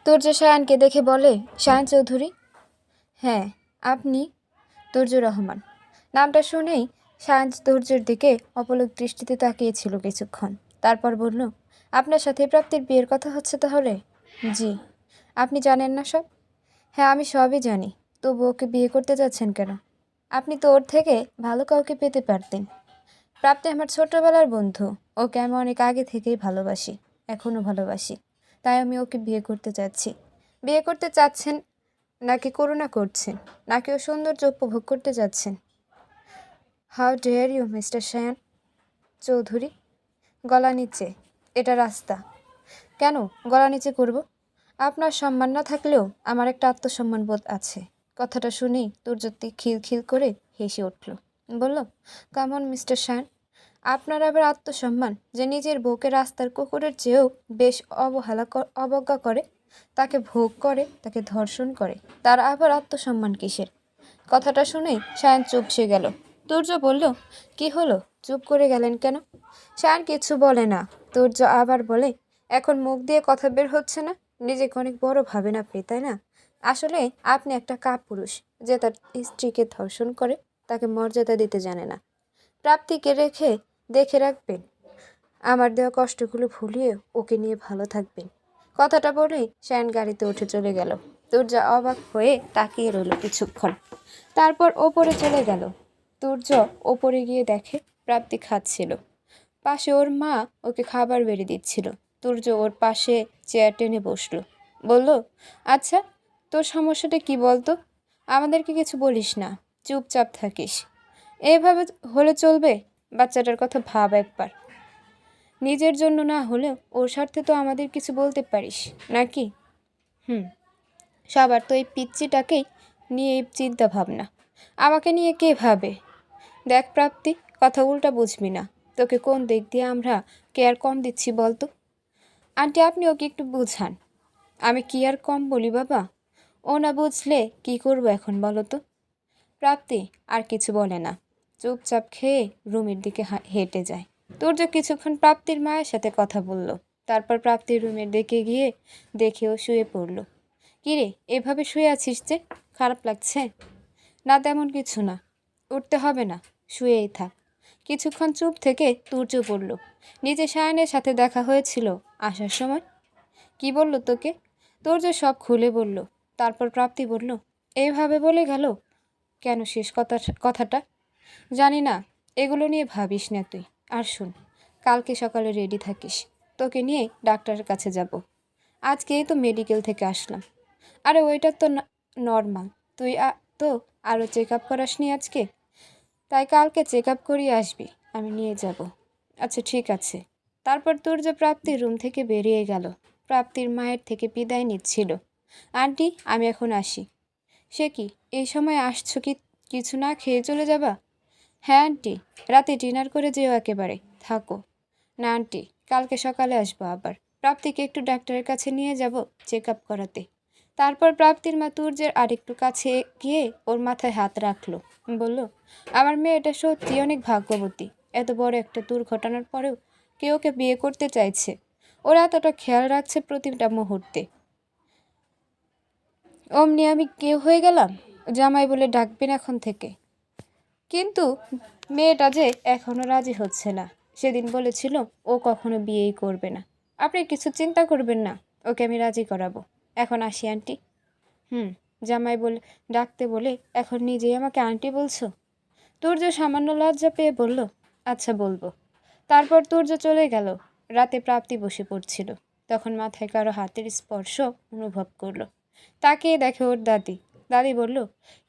তুর্য শায়ানকে দেখে বলে, শায়ান চৌধুরী? হ্যাঁ, আপনি? তুর্য রহমান। নামটা শুনেই শায়ান তুর্যের দিকে অপলক দৃষ্টিতে তাকিয়েছিল কিছুক্ষণ। তারপর বলল, আপনার সাথে প্রাপ্তির বিয়ের কথা হচ্ছে তাহলে? জি। আপনি জানেন না সব? হ্যাঁ, আমি সবই জানি। তবু ওকে বিয়ে করতে যাচ্ছেন কেন? আপনি তো ওর থেকে ভালো কাউকে পেতে পারতেন। প্রাপ্তি আমার ছোটবেলার বন্ধু। ওকে আমি অনেক আগে থেকেই ভালোবাসি, এখনও ভালোবাসি। তাই আমি ওকে বিয়ে করতে চাচ্ছি। বিয়ে করতে চাচ্ছেন নাকি করুণা করছেন, নাকি ও সৌন্দর্য উপভোগ করতে যাচ্ছেন? How dare you mister Shayan Chowdhury? গলা নিচে, এটা রাস্তা। কেন গলা নিচে করব? আপনার সম্মান না থাকলেও আমার একটা আত্মসম্মান বোধ আছে। কথাটা শুনেই তুর্যতি খিলখিল করে হেসে উঠল। বলল, কামন মিস্টার শায়ান, আপনার আবার আত্মসম্মান যে নিজের বউকে রাস্তার কুকুরের চেয়েও বেশ অবজ্ঞা করে, তাকে ভোগ করে, তাকে ধর্ষণ করে, তার আবার আত্মসম্মান কিসের? কথাটা শুনেই শায়ান চুপসে গেল। তুর্য বলল, কি হলো, চুপ করে গেলেন কেন? শায়ান কিছু বলে না। তুর্য আবার বলে, এখন মুখ দিয়ে কথা বের হচ্ছে না? নিজেকে অনেক বড় ভাবেন আপনি, তাই না? আসলে আপনি একটা কাপুরুষ যে তার স্ত্রীকে ধর্ষণ করে, তাকে মর্যাদা দিতে জানে না। প্রাপ্তিকে দেখে রাখবেন। আমার দেওয়া কষ্টগুলো ভুলিয়ে ওকে নিয়ে ভালো থাকবেন। কথাটা বলেই শায়ান গাড়িতে উঠে চলে গেল। তুর্য অবাক হয়ে তাকিয়ে রইল কিছুক্ষণ। তারপর ওপরে চলে গেল। তুর্য ওপরে গিয়ে দেখে প্রাপ্তি খাচ্ছিল। পাশে ওর মা ওকে খাবার বেড়ে দিচ্ছিল। তুর্য ওর পাশে চেয়ার টেনে বসলো। বলল, আচ্ছা, তোর সমস্যাটা কি বলতো? আমাদেরকে কিছু বলিস না, চুপচাপ থাকিস। এভাবে হলে চলবে? বাচ্চাটার কথা ভাব একবার। নিজের জন্য না হলেও ওর স্বার্থে তো আমাদের কিছু বলতে পারিস নাকি? সবার তো এই পিচ্চিটাকেই নিয়ে চিন্তা ভাবনা। আমাকে নিয়ে কে ভাবে? দেখ প্রাপ্তি, কথা উল্টা বুঝবি না। তোকে কোন দিক দিয়ে আমরা কেয়ার কম দিচ্ছি বলতো? আন্টি, আপনি ওকে একটু বুঝান। আমি কি আর কম বলি বাবা? ও না বুঝলে কি করব এখন বলো তো? প্রাপ্তি আর কিছু বলে না, চুপচাপ খেয়ে রুমের দিকে হেঁটে যায়। তুর্য কিছুক্ষণ প্রাপ্তির মায়ের সাথে কথা বলল। তারপর প্রাপ্তির রুমের দিকে গিয়ে দেখেও শুয়ে পড়ল। কিরে, এভাবে শুয়ে আছিস যে? খারাপ লাগছে? না, তেমন কিছু না। উঠতে হবে না, শুয়েই থাক। কিছুক্ষণ চুপ থেকে তুর্য বলল, নিজে শায়ানের সাথে দেখা হয়েছিল আসার সময়? কি বলল তোকে? তুর্য সব খুলে বলল। তারপর প্রাপ্তি বলল, এইভাবে বলে গেল কেন শেষ কথাটা? জানি না, এগুলো নিয়ে ভাবিস না তুই। আর শুন, কালকে সকালে রেডি থাকিস, তোকে নিয়ে ডাক্তারের কাছে যাব। আজকেই তো মেডিকেল থেকে আসলাম। আরে ওইটা তো নর্মাল। তুই তো আরও চেক আপ করাসনি আজকে, তাই কালকে চেক আপ করিয়ে আসবি, আমি নিয়ে যাব। আচ্ছা ঠিক আছে। তারপর তুর্য প্রাপ্তির রুম থেকে বেরিয়ে গেল। প্রাপ্তির মায়ের থেকে বিদায় নিচ্ছিল। আন্টি, আমি এখন আসি। সে কি, এই সময় আসছো? কিছু না খেয়ে চলে যাবা? হ্যাঁ আন্টি, রাতে ডিনার করে যেও একেবারে। থাকো। না আন্টি, কালকে সকালে আসবো আবার। প্রাপ্তিকে একটু ডাক্তারের কাছে নিয়ে যাব চেক আপ করাতে। তারপর প্রাপ্তির মা তুর্যের আরেকটু কাছে গিয়ে ওর মাথায় হাত রাখলো। বলল, আমার মেয়েটা সত্যি অনেক ভাগ্যবতী। এত বড় একটা দুর্ঘটনার পরেও কেউ ওকে বিয়ে করতে চাইছে। ওরা এতটা খেয়াল রাখছে প্রতিটা মুহূর্তে। অমনি আমি কেউ হয়ে গেলাম? জামাই বলে ডাকবেন এখন থেকে। কিন্তু মেয়েটা যে এখনো রাজি হচ্ছে না। সেদিন বলেছিল ও কখনো বিয়েই করবে না। আপনি কিছু চিন্তা করবেন না, ওকে আমি রাজি করাবো। এখন আসি আন্টি। জামাই বলে ডাকতে বলে এখন নিজেই আমাকে আন্টি বলছো? তুর্য সামান্য লজ্জা পেয়ে বলল, আচ্ছা বলবো। তারপর তুর্য চলে গেল। রাতে প্রাপ্তি বসে পড়ছিল। তখন মাথায় কারো হাতের স্পর্শ অনুভব করলো। তাকিয়ে দেখে ওর দাদি। দাদি বলল,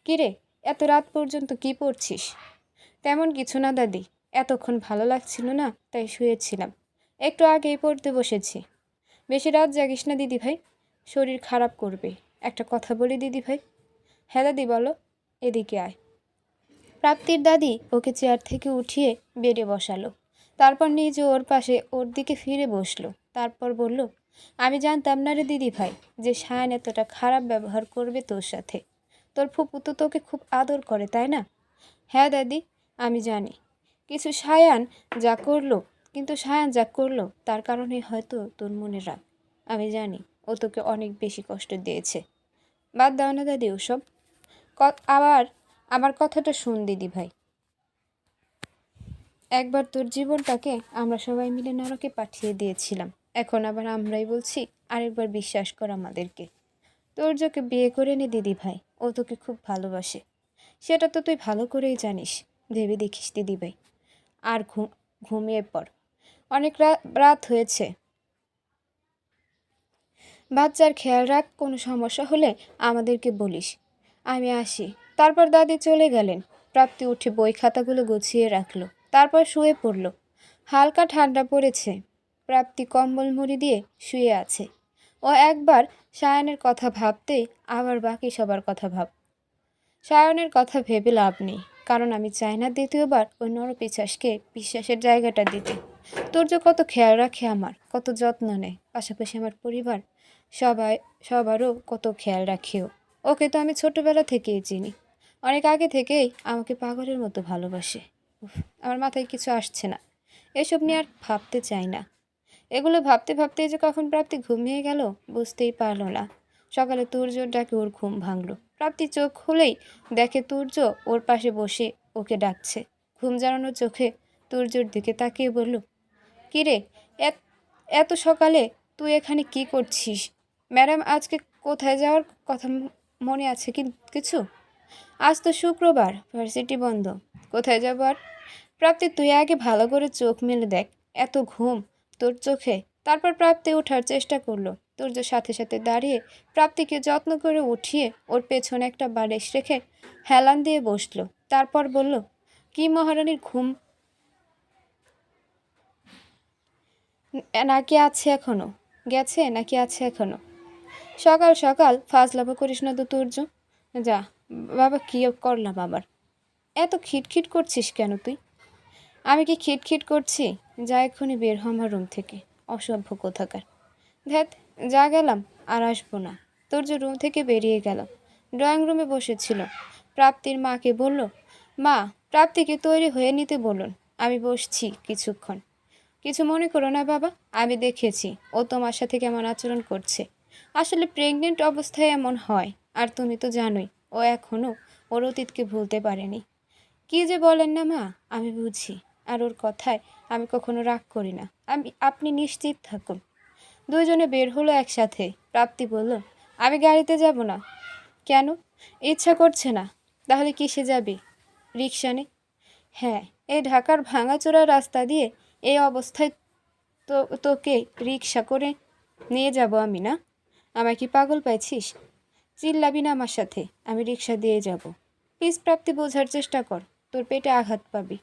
কিরে, এত রাত পর্যন্ত কি পড়ছিস? তেমন কিছু না দাদি, এতক্ষণ ভালো লাগছিল না, তাই শুয়েছিলাম। একটু আগেই পড়তে বসেছি। বেশি রাত জাগিস না দিদি ভাই, শরীর খারাপ করবে। একটা কথা বলি দিদি ভাই। হ্যাঁ দাদি বলো। এদিকে আয়। প্রাপ্তির দাদি ওকে চেয়ার থেকে উঠিয়ে বেডে বসালো। তারপর নিজে ওর পাশে ওর দিকে ফিরে বসলো। তারপর বলল, আমি জানতাম না রে দিদি ভাই যে শায়ান এতটা খারাপ ব্যবহার করবে তোর সাথে। তোর ফুপু তো তোকে খুব আদর করে, তাই না? হ্যাঁ দাদি, আমি জানি। কিন্তু শায়ান যা করলো তার কারণে হয়তো তোর মনে রাগ। আমি জানি ও তোকে অনেক বেশি কষ্ট দিয়েছে। বাদ দাও না দাদি ওসব। আবার আমার কথাটা শুন দিদি ভাই। একবার তোর জীবনটাকে আমরা সবাই মিলে নরকে পাঠিয়ে দিয়েছিলাম, এখন আবার আমরাই বলছি আরেকবার বিশ্বাস কর আমাদেরকে। তোর্যকে বিয়ে করে নে দিদি ভাই, ও তোকে খুব ভালোবাসে, সেটা তো তুই ভালো করেই জানিস। ভেবে দেখিস দিদি ভাই। আর ঘুমিয়ে পড়, অনেক রাত হয়েছে। বাচ্চার খেয়াল রাখ, কোনো সমস্যা হলে আমাদেরকে বলিস। আমি আসি। তারপর দাদি চলে গেলেন। প্রাপ্তি উঠে বই খাতাগুলো গুছিয়ে রাখলো, তারপর শুয়ে পড়ল। হালকা ঠান্ডা পড়েছে। প্রাপ্তি কম্বল মুড়ি দিয়ে শুয়ে আছে। ও একবার সায়নের কথা ভাবতেই আবার বাকি সবার কথা সায়নের কথা ভেবে লাভ নেই, কারণ আমি চাই না দ্বিতীয়বার ওই নরপিশাচকে বিশ্বাসের জায়গাটা দিতে। তোর যে কত খেয়াল রাখে আমার, কত যত্ন নেয়, পাশাপাশি আমার পরিবার সবারও কত খেয়াল রাখেও। ওকে তো আমি ছোটবেলা থেকেই চিনি, অনেক আগে থেকেই আমাকে পাগলের মতো ভালোবাসে। আমার মাথায় কিছু আসছে না, এসব নিয়ে আর ভাবতে চাই না। এগুলো ভাবতে ভাবতেই যে কখন প্রাপ্তি ঘুমিয়ে গেল বুঝতেই পারল না। সকালে তুর্যর ডাকে ওর ঘুম ভাঙল। প্রাপ্তি চোখ খুলেই দেখে তুর্য ওর পাশে বসে ওকে ডাকছে। ঘুম জড়ানো চোখে তুর্যর দিকে তাকিয়ে বলল, কিরে, এত সকালে তুই এখানে কি করছিস? ম্যাডাম আজকে কোথায় যাওয়ার কথা মনে আছে কি কিছু? আজ তো শুক্রবার, ভার্সিটি বন্ধ। কোথায় যাবো আর? প্রাপ্তি তুই আগে ভালো করে চোখ মেলে দেখ, এত ঘুম তোর চোখে। তারপর প্রাপ্তি ওঠার চেষ্টা করলো। তুর্য সাথে সাথে দাঁড়িয়ে প্রাপ্তিকে যত্ন করে উঠিয়ে ওর পেছনে একটা বালিশ রেখে হেলান দিয়ে বসলো। তারপর বলল, কি মহারানীর ঘুম নাকি আছে এখনো? গেছে নাকি আছে এখনো? সকাল সকাল ফাজলামো করিস না তো তুর্য। যা বাবা, কি করলাম আবার? এত খিটখিট করছিস কেন তুই? আমি কি খিটখিট করছি? যা এক্ষুনি বের হ আমার রুম থেকে, অসভ্য কোথাকার। ধ্যাত, যা গেলাম, আর আসবো না। তুর্য রুম থেকে বেরিয়ে গেল। ড্রয়িং রুমে বসেছিল। প্রাপ্তির মাকে বলল, মা, প্রাপ্তিকে তৈরি হয়ে নিতে বলুন, আমি বসছি কিছুক্ষণ। কিছু মনে করো না বাবা, আমি দেখেছি ও তোমার সাথে কেমন আচরণ করছে। আসলে প্রেগনেন্ট অবস্থায় এমন হয়, আর তুমি তো জানোই ও এখনও ওর অতীতকে ভুলতে পারেনি। কি যে বলেন না মা, আমি বুঝি, আর ওর কথায় আমি কখনো রাগ করি না। আপনি নিশ্চিত থাকুন। দুইজনে বের হলো একসাথে। প্রাপ্তি বলল, আমি গাড়িতে যাব না। কেন? ইচ্ছা করছে না? তাহলে কিসে যাবি? রিকশা নে। হ্যাঁ, এই ঢাকার ভাঙাচোরা রাস্তা দিয়ে এই অবস্থায় তোকে রিকশা করে নিয়ে যাব আমি? না, আমায় কি পাগল পাইছিস? চিল্লাবি না আমার সাথে, আমি রিকশা দিয়ে যাব। প্লিজ প্রাপ্তি, বোঝার চেষ্টা কর, তোর পেটে আঘাত পাবি।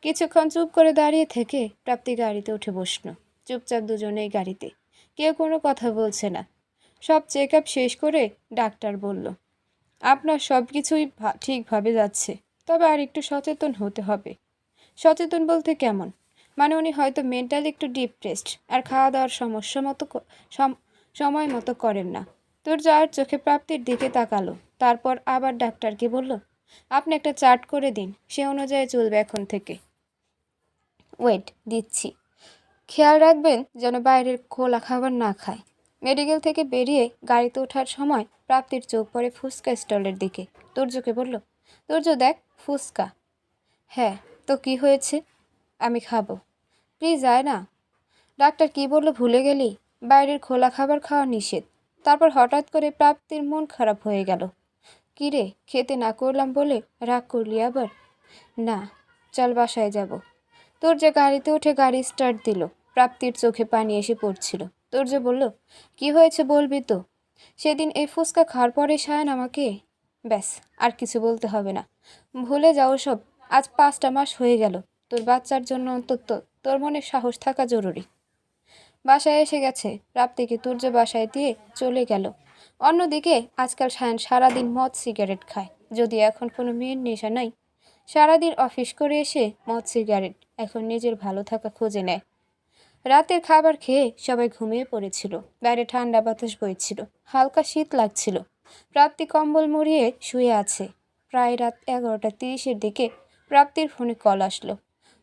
কিছুক্ষণ চুপ করে দাঁড়িয়ে থেকে প্রাপ্তি গাড়িতে উঠে বসল। চুপচাপ দুজনেই গাড়িতে, কেউ কোনো কথা বলছে না। সব চেক আপ শেষ করে ডাক্তার বলল, আপনার সব কিছুই ঠিকভাবে যাচ্ছে, তবে আর একটু সচেতন হতে হবে। সচেতন বলতে কেমন? মানে উনি হয়তো মেন্টালি একটু ডিপ্রেসড, আর খাওয়া দাওয়ার সমস্যা মতো সময় মতো করেন না। তোর যাওয়ার চোখে প্রাপ্তির দিকে তাকালো, তারপর আবার ডাক্তারকে বলল, আপনি একটা চার্ট করে দিন, সে অনুযায়ী চলবে এখন থেকে। ওয়েট, দিচ্ছি। খেয়াল রাখবেন যেন বাইরের খোলা খাবার না খায়। মেডিকেল থেকে বেরিয়ে গাড়িতে ওঠার সময় প্রাপ্তির চোখ পড়ে ফুচকা স্টলের দিকে। তুর্যকে বলল, তুর্য দেখ, ফুচকা। হ্যাঁ, তো কি হয়েছে? আমি খাবো। প্লিজ আয় না। ডাক্তার কি বললো ভুলে গেলি? বাইরের খোলা খাবার খাওয়া নিষেধ। তারপর হঠাৎ করে প্রাপ্তির মন খারাপ হয়ে গেল। কিরে, খেতে না করলাম বলে রাগ করলি আবার? না, চল বাসায় যাব। তুর্য গাড়িতে উঠে গাড়ি স্টার্ট দিল। প্রাপ্তির চোখে পানি এসে পড়ছিল। তুর্য বলল, কি হয়েছে বলবি তো? সেদিন এই ফুচকা খাওয়ার পরে সায়ন আমাকে... ব্যাস, আর কিছু বলতে হবে না, ভুলে যাও সব। আজ 5টা মাস হয়ে গেল। তোর বাচ্চার জন্য অন্তত তোর মনে সাহস থাকা জরুরি। বাসায় এসে গেছে। প্রাপ্তিকে তুর্য বাসায় দিয়ে চলে গেল। অন্যদিকে আজকাল সায়ন সারাদিন মদ সিগারেট খায়, যদি এখন কোনো মেয়ের নেশা নাই। সারাদিন অফিস করে এসে মদ সিগারেট, এখন নিজের ভালো থাকা খুঁজে নেয়। রাতের খাবার খেয়ে সবাই ঘুমিয়ে পড়েছিল। বাইরে ঠান্ডা বাতাস বইছিল, হালকা শীত লাগছিল। প্রাপ্তি কম্বল মুড়িয়ে শুয়ে আছে। প্রায় রাত 11টা 30-এর দিকে প্রাপ্তির ফোনে কল আসলো।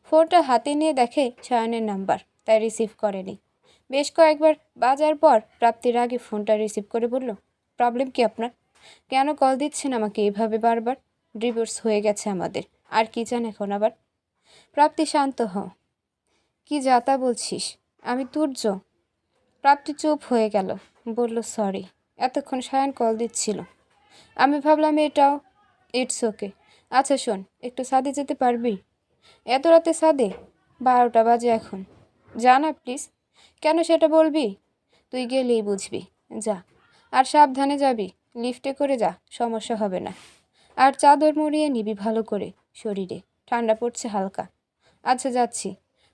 ফোনটা হাতে নিয়ে দেখে সায়নের নাম্বার, তাই রিসিভ করেনি। বেশ কয়েকবার বাজার পর প্রাপ্তির আগে ফোনটা রিসিভ করে বলল, প্রবলেম কি আপনার? কেন কল দিচ্ছেন আমাকে এভাবে বারবার? ডিভোর্স হয়ে গেছে আমাদের, আর কি চান এখন আবার? প্রাপ্তি, শান্ত হও। কি যাতা বলছিস? আমি তুর্য। প্রাপ্তি চুপ হয়ে গেল, বলল, সরি, এতক্ষণ সায়ান কল দিচ্ছিল, আমি ভাবলাম এটাও। It's okay. আচ্ছা শোন, একটু ছাদে যেতে পারবি? এত রাতে ছাদে? 12টা বাজে এখন। যা না প্লিজ। কেন সেটা বলবি? তুই গেলেই বুঝবি। যা। আর সাবধানে যাবি, লিফটে করে যা, সমস্যা হবে না। আর চাদর মুড়িয়ে নিবি ভালো করে শরীরে, ঠান্ডা পড়ছে হালকা। আচ্ছা যাচ্ছি।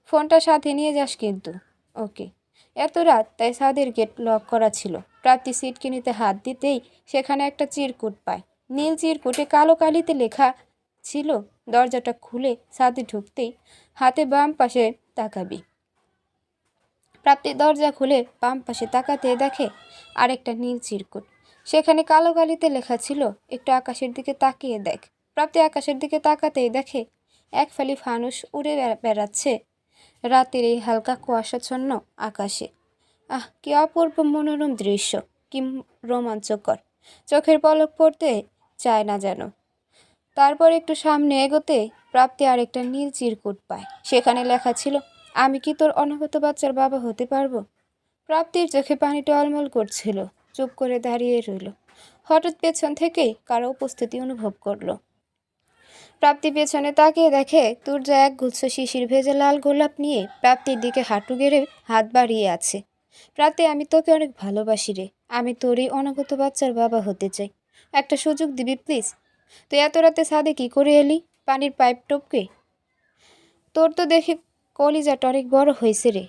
ফোনটা সাথে নিয়ে যাস কিন্তু। ওকে। এত রাত, তাই ছাদের গেট লক করা ছিল। প্রাপ্তি সিটকিনিতে হাত দিতেই সেখানে একটা চিরকুট পায়। নীল চিরকুটে কালো কালিতে লেখা ছিল, দরজাটা খুলে ছাদে ঢুকতেই হাতে বাম পাশে তাকাবি। প্রাপ্তি দরজা খুলে বাম পাশে তাকাতে দেখে আরেকটা নীল চিরকুট। সেখানে কালো কালিতে লেখা ছিল, একটু আকাশের দিকে তাকিয়ে দেখ। প্রাপ্তি আকাশের দিকে তাকাতেই দেখে এক ফালি ফানুস উড়ে বেড়াচ্ছে রাতের এই হালকা কুয়াশাচ্ছন্ন আকাশে। আহ, কি অপূর্ব মনোরম দৃশ্য, কি রোমাঞ্চকর! চোখের পলক পড়তে চায় না যেন। তারপর একটু সামনে এগোতে প্রাপ্তি আরেকটা নীল চিরকুট পায়। সেখানে লেখা ছিল, আমি কি তোর অনাগত বাচ্চার বাবা হতে পারবো? প্রাপ্তির চোখে পানি টলমল করছিল, চুপ করে দাঁড়িয়ে রইল। হঠাৎ পেছন থেকে কারো উপস্থিতি অনুভব করলো। প্রাপ্তি পেছনে তাকিয়ে দেখে তুর্য এক গুচ্ছ শিশির ভেজে লাল গোলাপ নিয়ে প্রাপ্তির দিকে হাঁটু গেড়ে হাত বাড়িয়ে আছে। প্রাপ্তি, আমি তোকে অনেক ভালোবাসি রে। আমি তোরই অনাগত বাচ্চার বাবা হতে চাই। একটা সুযোগ দিবি প্লিজ? তুই এত রাতে ছাদে কি করে এলি? পানির পাইপ টপকে? তোর তো দেখে কলিজাটা অনেক বড় হয়েছে রে।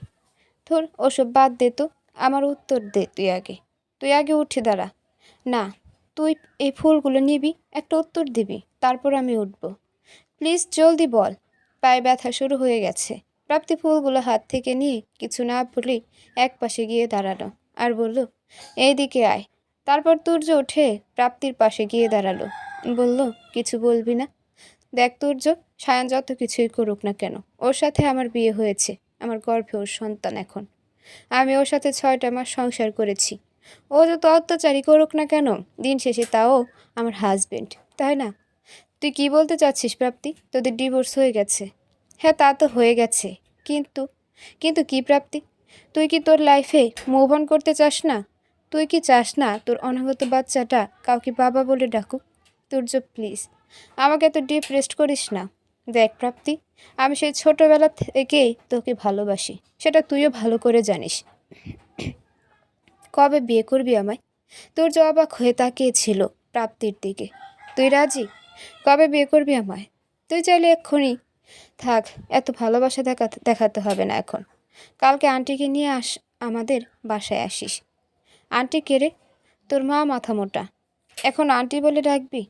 তোর ওসব বাদ দে তো, আমার উত্তর দে। তুই আগে উঠে দাঁড়া। না, তুই এই ফুলগুলো নিবি, একটা উত্তর দিবি, তারপর আমি উঠব। প্লিজ জলদি বল। পায়ে ব্যথা শুরু হয়ে গেছে। প্রাপ্তি ফুলগুলো হাত থেকে নিয়ে কিছু না বলেই এক পাশে গিয়ে দাঁড়ালো আর বলল, এইদিকে আয়। তারপর তুর্য উঠে প্রাপ্তির পাশে গিয়ে দাঁড়ালো, বলল, কিছু বলবি না? দেখ তুর্য, সায়ান যত কিছুই করুক না কেন, ওর সাথে আমার বিয়ে হয়েছে, আমার গর্ভে ওর সন্তান এখন। আমি ওর সাথে 6টা মাস সংসার করেছি। ও যত অত্যাচারই করুক না কেন, দিন শেষে তাও আমার হাজবেন্ড, তাই না? তুই কি বলতে চাচ্ছিস প্রাপ্তি? তোদের ডিভোর্স হয়ে গেছে? হ্যাঁ, তা তো হয়ে গেছে, কিন্তু কিন্তু কি প্রাপ্তি? তুই কি তোর লাইফে মুভ অন করতে চাস না? তুই কি চাস না তোর অনাগত বাচ্চাটা কাউকে বাবা বলে ডাকুক? তুর্য প্লিজ, আমাকে এত ডিপ্রেসড করিস না। দেখ প্রাপ্তি, আমি সেই ছোটবেলা থেকেই তোকে ভালোবাসি, সেটা তুইও ভালো করে জানিস। কবে বিয়ে করবি আমায়? তুর্য অবাক হয়ে তাকিয়েছিল প্রাপ্তির দিকে। তুই রাজি? কবে বিয়ে করবি আমায়? তুই চাইলে এক্ষুনি থাক, এত ভালোবাসা দেখাতে হবে না এখন। কালকে আন্টিকে নিয়ে আমাদের বাসায় আসিস। আন্টি কে রে? তোর মা মাথা মোটা, এখন আন্টি বলে ডাকবি?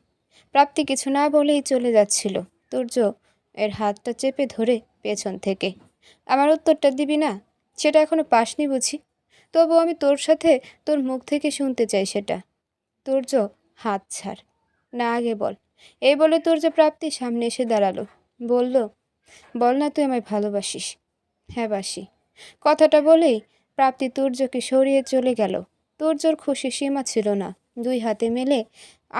প্রাপ্তি কিছু না বলেই চলে যাচ্ছিল। তুর্য এর হাতটা চেপে ধরে পেছন থেকে, আমার উত্তরটা দিবি না? সেটা এখনো পাসনি বুঝি? তবু আমি তোর সাথে তোর মুখ থেকে শুনতে চাই সেটা। তুর্য, হাত ছাড়। না, আগে বল। এই বলে তুর্য প্রাপ্তির সামনে এসে দাঁড়ালো, বলল, বল না তুই আমায় ভালোবাসিস? হ্যাঁ বাসি। কথাটা বলেই প্রাপ্তি তুর্যকে সরিয়ে চলে গেল। তুর্যর খুশি সীমা ছিল না। দুই হাতে মেলে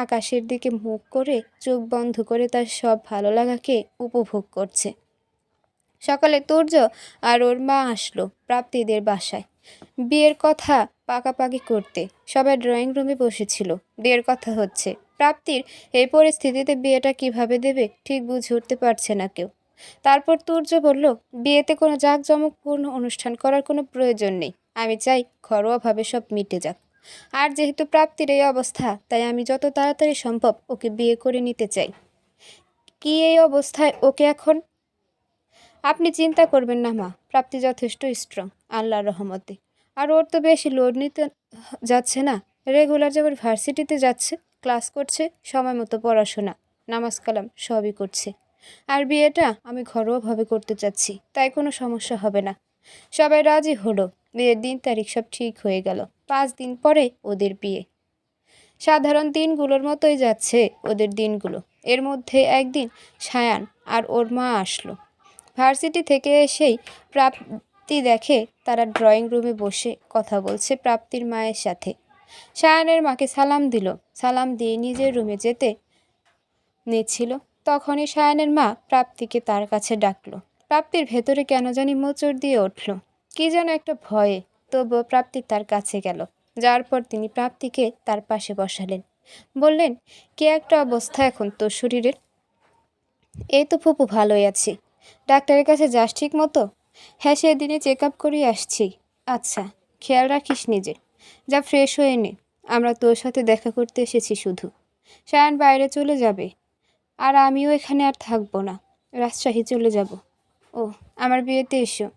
আকাশের দিকে মুখ করে চোখ বন্ধ করে তার সব ভালো লাগাকে উপভোগ করছে। সকালে তুর্য আর ওর মা আসলো প্রাপ্তিদের বাসায় বিয়ের কথা পাকাপাকি করতে। সবাই ড্রয়িং রুমে বসেছিল, বিয়ের কথা হচ্ছে। প্রাপ্তির এই পরিস্থিতিতে বিয়েটা কিভাবে দেবে ঠিক বুঝে উঠতে পারছে না কেউ। তারপর তুর্য বলল, বিয়েতে কোনো জাঁকজমকপূর্ণ অনুষ্ঠান করার কোনো প্রয়োজন নেই। আমি চাই ঘরোয়াভাবে সব মিটে যাক। আর যেহেতু প্রাপ্তির এই অবস্থা, তাই আমি যত তাড়াতাড়ি সম্ভব ওকে বিয়ে করে নিতে চাই। কি এই অবস্থায় ওকে এখন? আপনি চিন্তা করবেন না মা, প্রাপ্তি যথেষ্ট স্ট্রং আল্লাহর রহমতে। আর ওর তো বেশি লোড নিতে যাচ্ছে না। রেগুলার যখন ভার্সিটিতে যাচ্ছে, ক্লাস করছে, সময় মতো পড়াশোনা, নামাজ কালাম সবই করছে। আর বিয়েটা আমি ঘরোয়াভাবে করতে চাচ্ছি, তাই কোনো সমস্যা হবে না। সবাই রাজি হলো। বিয়ের দিন তারিখ সব ঠিক হয়ে গেল। 5 দিন পরে ওদের বিয়ে। সাধারণ দিনগুলোর মতোই যাচ্ছে ওদের দিনগুলো। এর মধ্যে একদিন সায়ান আর ওর মা আসলো। ভার্সিটি থেকে এসেই প্রাপ্তি দেখে তারা ড্রয়িং রুমে বসে কথা বলছে প্রাপ্তির মায়ের সাথে। সায়ানের মাকে সালাম দিল। সালাম দিয়ে নিজের রুমে যেতে নিচ্ছিল, তখনই সায়ানের মা প্রাপ্তিকে তার কাছে ডাকলো। প্রাপ্তির ভেতরে কেন জানি মোচড় দিয়ে উঠল, কি যেন একটা ভয়ে। তবুও প্রাপ্তি তার কাছে গেল। যাওয়ার পর তিনি প্রাপ্তিকে তার পাশে বসালেন। বললেন, কি একটা অবস্থা এখন তোর শরীরের? এই তো ফুপু, ভালোই আছি। ডাক্তারের কাছে যাস ঠিক মতো? হ্যাঁ, সেদিনে চেক আপ করিয়ে আসছি। আচ্ছা, খেয়াল রাখিস নিজে। যা, ফ্রেশ হয়ে নে, আমরা তোর সাথে দেখা করতে এসেছি শুধু। সায়ান বাইরে চলে যাবে, আর আমিও এখানে আর থাকবো না, রাজশাহী চলে যাব। ও, আমার বিয়েতে এসো।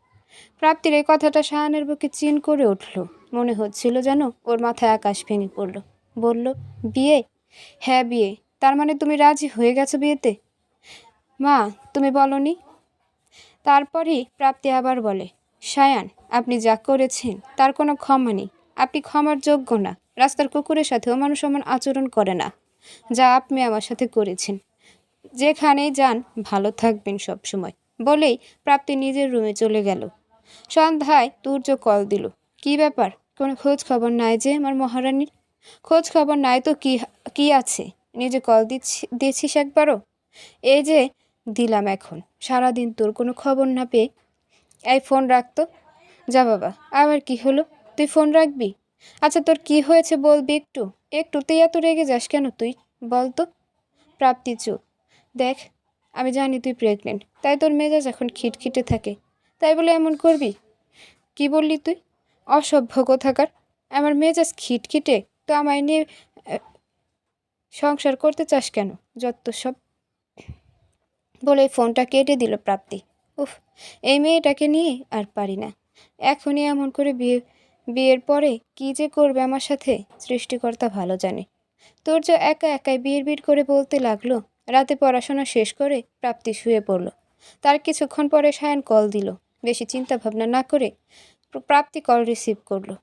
প্রাপ্তির এই কথাটা সায়ানের বুকে চিন করে উঠল। মনে হচ্ছিল যেন ওর মাথায় আকাশ ভেঙে পড়ল। বলল, বিয়ে? হ্যাঁ, বিয়ে। তার মানে তুমি রাজি হয়ে গেছো বিয়েতে? মা, তুমি বলনি? তারপরই প্রাপ্তি আবার বলে, সায়ান, আপনি যা করেছেন তার কোনো ক্ষমা নেই। আপনি ক্ষমার যোগ্য না। রাস্তার কুকুরের সাথেও মানুষ সমান আচরণ করে না, যা আপনি আমার সাথে করেছেন। যেখানেই যান ভালো থাকবেন সব সময়। বলেই প্রাপ্তি নিজের রুমে চলে গেল। সন্ধ্যায় তুর্য কল দিল। কি ব্যাপার? কোনো খোঁজ খবর নাই যে আমার মহারানীর? খোঁজ খবর নাই তো কি আছে? নিজে কল দিয়েছিস একবারও? এই যে দিলাম এখন। সারাদিন তোর কোনো খবর না পেয়ে। এই ফোন রাখতো। যা বাবা, আবার কি হলো? তুই ফোন রাখবি? আচ্ছা, তোর কি হয়েছে বলবি একটু? একটুতেই এত রেগে যাস কেন তুই? বল তো। প্রাপ্তি চুপ। দেখ, আমি জানি তুই প্রেগনেন্ট, তাই তোর মেজাজ এখন খিটখিটে থাকে। তাই বলে এমন করবি? কি বললি তুই? অসভ্য কোথাকার! আমার মেজাজ খিটখিটে তো আমায় নিয়ে সংসার করতে চাস কেন? যত সব। বলে ফোনটা কেটে দিল প্রাপ্তি। উফ, এই মেয়েটাকে নিয়ে আর পারি না। এখনই এমন করে বিয়ের পরে কি যে করবে আমার সাথে, সৃষ্টিকর্তা ভালো জানে। তোর যে একা একাই বিড় করে বলতে লাগলো। রাতে পড়াশোনা শেষ করে প্রাপ্তি শুয়ে পড়ল। তার কিছুক্ষণ পরে সায়ান কল দিল। বেশি চিন্তা ভাবনা না করে প্রাপ্তি কল রিসিভ করলো।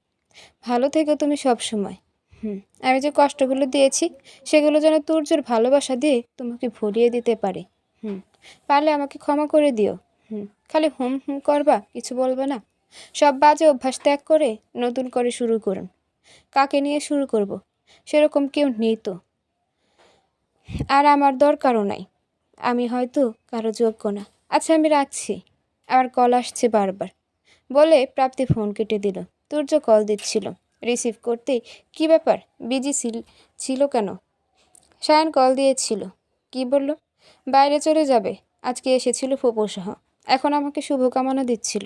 ভালো থেকো তুমি সব সময়। আমি যে কষ্টগুলো দিয়েছি সেগুলো যেন তুর্যের ভালোবাসা দিয়ে তোমাকে ভরিয়ে দিতে পারে। পারলে আমাকে ক্ষমা করে দিও। খালি হুম হুম করবা, কিছু বলবে না? সব বাজে অভ্যাস ত্যাগ করে নতুন করে শুরু করুন। কাকে নিয়ে শুরু করব? সেরকম কেউ নেই তো, আর আমার দরকারও নাই। আমি হয়তো কারো যোগ্য না। আচ্ছা, আমি রাখছি, আমার কল আসছে বারবার। বলে প্রাপ্তি ফোন কেটে দিল। তুর্য কল দিচ্ছিল, রিসিভ করতেই, কি ব্যাপার, বিজি ছিল কেন? সায়ান কল দিয়েছিল। কি বলল? বাইরে চলে যাবে, আজকে এসেছিল ফুপুসহ, এখন আমাকে শুভকামনা দিচ্ছিল।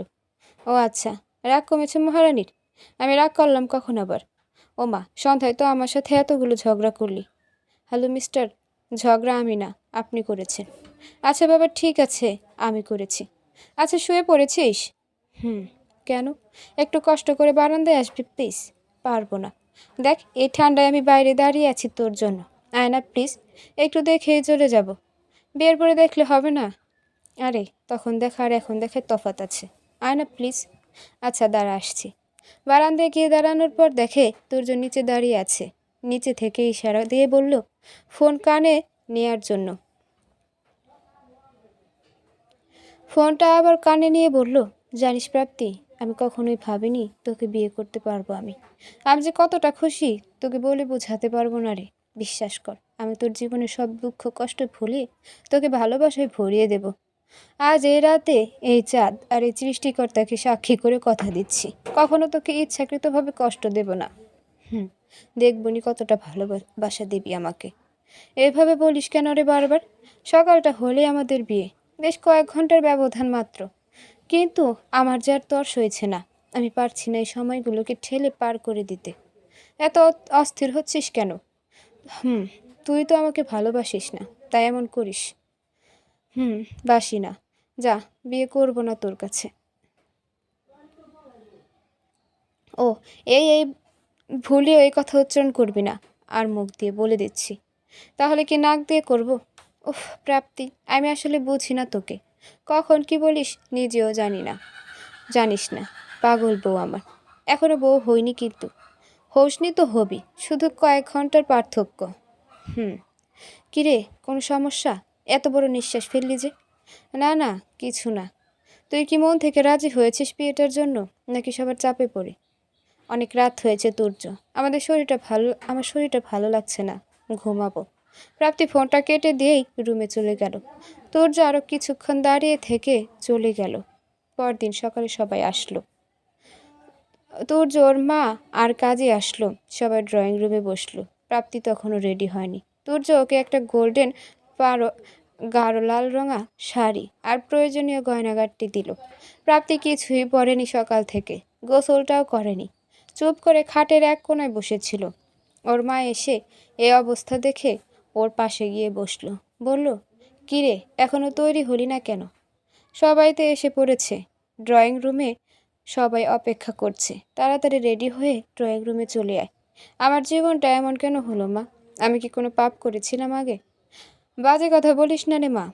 ও আচ্ছা, রাগ কমেছে মহারানীর? আমি রাগ করলাম কখন আবার? ও মা, সন্ধ্যায় তো আমার সাথে এতগুলো ঝগড়া করলি। হ্যালো মিস্টার, ঝগড়া আমি না, আপনি করেছেন। আচ্ছা বাবা, ঠিক আছে, আমি করেছি। আচ্ছা, শুয়ে পড়েছিস? কেন? একটু কষ্ট করে বারান্দায় আসবি প্লিজ। পারবো না। দেখ, এই ঠান্ডায় আমি বাইরে দাঁড়িয়ে আছি তোর জন্য। আয় না প্লিজ, একটু দেখেই চলে যাব। বিয়ের পরে দেখলে হবে না? আরে, তখন দেখা আর এখন দেখার তফাৎ আছে। আয় না প্লিজ। আচ্ছা, দাঁড়া, আসছি। বারান্দায় গিয়ে দাঁড়ানোর পর দেখে তুর্য নিচে দাঁড়িয়ে আছে। নিচে থেকে ইশারা দিয়ে বলল, ফোন কানে নেয়ার জন্য। ফোনটা আবার কানে নিয়ে বলল, জানিস প্রাপ্তি, আমি কখনোই ভাবিনি তোকে বিয়ে করতে পারবো আমি। আমি যে কতটা খুশি তোকে বলে বোঝাতে পারবো না রে। বিশ্বাস কর, আমি তোর জীবনের সব দুঃখ কষ্ট ভুলিয়ে তোকে ভালোবাসায় ভরিয়ে দেব। আজ এই রাতে এই চাঁদ আর এই সৃষ্টিকর্তাকে সাক্ষী করে কথা দিচ্ছি, কখনো তোকে ইচ্ছাকৃতভাবে কষ্ট দেব না। দেখবনি কতটা ভালোবাসা দিবি আমাকে। এভাবে বলিস কেন রে বারবার? সকালটা হলে আমাদের বিয়ে, বেশ কয়েক ঘন্টার ব্যবধান মাত্র, কিন্তু আমার যে আর তর সইছে না। আমি পারছি না এই সময়গুলোকে ঠেলে পার করে দিতে। এত অস্থির হচ্ছিস কেন? তুই তো আমাকে ভালোবাসিস না, তাই এমন করিস। বাসি না। যা, বিয়ে করব না তোর কাছে। ও, এই ভুলে এই কথা উচ্চারণ করবি না আর, মুখ দিয়ে বলে দিচ্ছি। তাহলে কি নাক দিয়ে করব? উফ প্রাপ্তি, আমি আসলে বুঝি না তোকে। কখন কি বলিস নিজেও জানি না। জানিস না, পাগল বউ আমার। এখনো বউ হইনি, কিন্তু হোসনি তো হবি, শুধু কয়েক ঘন্টার পার্থক্য। কিরে, কোনো সমস্যা? এত বড় নিঃশ্বাস ফেললি যে? না না, কিছু না। তুই কি মন থেকে রাজি হয়েছিস বিয়েটার জন্য, নাকি সবার চাপে পড়ে? অনেক রাত হয়েছে তুর্য, আমার শরীরটা ভালো লাগছে না, ঘুমাবো। প্রাপ্তি ফোনটা কেটে দিয়েই রুমে চলে গেল। তুর্য আরও কিছুক্ষণ দাঁড়িয়ে থেকে চলে গেল। পরদিন সকালে সবাই আসলো। তুর্য, ওর মা আর কাজে আসলো। সবাই ড্রয়িং রুমে বসলো। প্রাপ্তি তখনও রেডি হয়নি। তুর্য ওকে একটা গোল্ডেন গাঢ় লাল রঙা শাড়ি আর প্রয়োজনীয় গয়নাগাটি দিল। প্রাপ্তি কিছুই পরেনি সকাল থেকে, গোসলটাও করেনি। চুপ করে খাটের এক কোণায় বসেছিল। ওর মা এসে এই অবস্থা দেখে ওর পাশে গিয়ে বসলো। বলল, কিরে, এখনো তৈরি হলি না কেন? সবাই তো এসে পড়েছে। ড্রয়িং রুমে সবাই অপেক্ষা করছে। তাড়াতাড়ি রেডি হয়ে ড্রয়িং রুমে চলে আয়। আমার জীবনটা এমন কেন হলো মা? আমি কি কোনো পাপ করেছিলাম আগে? বাজে কথা বলিস না রে মা,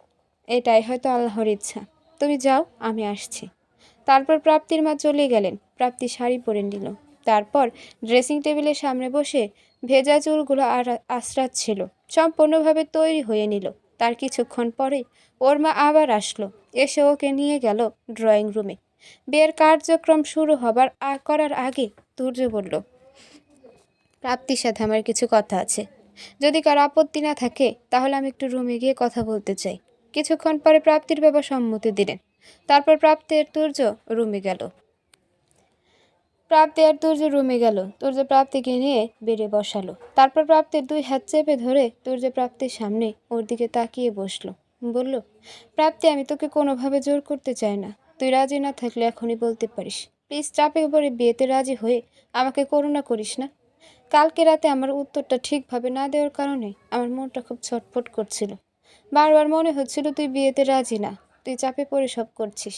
এটাই হয়তো আল্লাহর ইচ্ছা। তুমি যাও, আমি আসছি। তারপর প্রাপ্তির মা চলে গেলেন। প্রাপ্তি শাড়ি পরে নিল। তারপর ড্রেসিং টেবিলের সামনে বসে ভেজা চুলগুলো আশ্রাচ্ছিল। সম্পূর্ণভাবে তৈরি হয়ে নিল। তার কিছুক্ষণ পরে ওর মা আবার আসলো। এসে ওকে নিয়ে গেল ড্রয়িং রুমে। বিয়ের কার্যক্রম শুরু করার আগে তুর্য বলল, প্রাপ্তির সাথে আমার কিছু কথা আছে। যদি কারো আপত্তি না থাকে তাহলে আমি একটু রুমে গিয়ে কথা বলতে চাই। কিছুক্ষণ পরে প্রাপ্তির বাবা সম্মতি দিলেন। তারপর তুর্য প্রাপ্তিকে নিয়ে বেড়ে বসালো। তারপর প্রাপ্তির 2 হাত চেপে ধরে তুর্য প্রাপ্তির সামনে ওর দিকে তাকিয়ে বসলো। বলল, প্রাপ্তি, আমি তোকে কোনোভাবে জোর করতে চাই না। তুই রাজি না থাকলে এখনই বলতে পারিস। প্লিজ, চাপে পড়ে বিয়েতে রাজি হয়ে আমাকে করুণা করিস না। কালকে রাতে আমার উত্তরটা ঠিকভাবে না দেওয়ার কারণে আমার মনটা খুব ছটফট করছিল। বারবার মনে হচ্ছিল তুই বিয়েতে রাজি না, তুই চাপে পড়ে সব করছিস।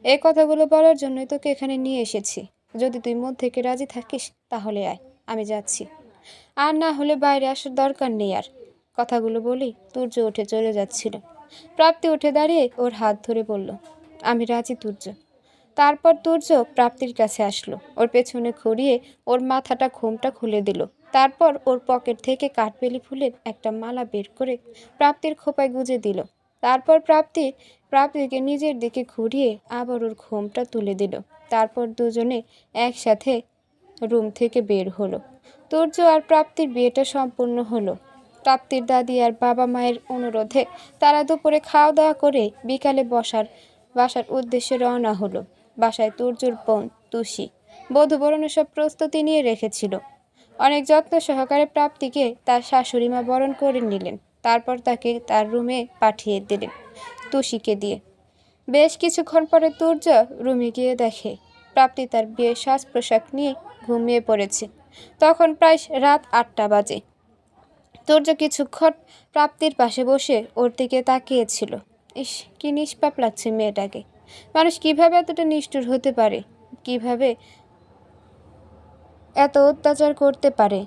এই কথাগুলো বলার জন্যই তোকে এখানে নিয়ে এসেছি। যদি তুই মন থেকে রাজি থাকিস তাহলে আয়, আমি যাচ্ছি। আর না হলে বাইরে আসার দরকার নেই আর। কথাগুলো বলেই তুর্য উঠে চলে যাচ্ছিল। প্রাপ্তি উঠে দাঁড়িয়ে ওর হাত ধরে বলল, আমি রাজি তুর্য। তারপর তুর্য প্রাপ্তির কাছে আসলো। ওর পেছনে ঘুরিয়ে ওর মাথাটা ঘোমটা খুলে দিল। তারপর ওর পকেট থেকে কাঠবেলি ফুলের একটা মালা বের করে প্রাপ্তির খোপায় গুজে দিল। তারপর প্রাপ্তিকে নিজের দিকে ঘুরিয়ে আবার ওর ঘোমটা তুলে দিল। তারপর দুজনে একসাথে রুম থেকে বের হলো। তুর্য আর প্রাপ্তির বিয়েটা সম্পূর্ণ হলো। প্রাপ্তির দাদি আর বাবা মায়ের অনুরোধে তারা দুপুরে খাওয়া দাওয়া করে বিকালে বাসার উদ্দেশ্যে রওনা হলো। বাসায় তুর্যর বোন তুষি বধূবরণের সব প্রস্তুতি নিয়ে রেখেছিল। অনেক যত্ন সহকারে প্রাপ্তিকে তার শাশুড়ি মা বরণ করে নিলেন। তারপর তাকে তার রুমে পাঠিয়ে দিলেন তুষিকে দিয়ে। বেশ কিছুক্ষণ পরে তুর্য রুমে গিয়ে দেখে প্রাপ্তি তার বিয়ের সাজ পোশাক নিয়ে ঘুমিয়ে পড়েছে। তখন প্রায় রাত 8টা বাজে। তুর্য কিছুক্ষণ প্রাপ্তির পাশে বসে ওর দিকে তাকিয়েছিল। ইস, কি নিষ্পাপ লাগছে মেয়েটাকে। মানুষ কিভাবে এতটা নিষ্ঠুর হতে পারে? কিভাবে এত অত্যাচার করতে পারে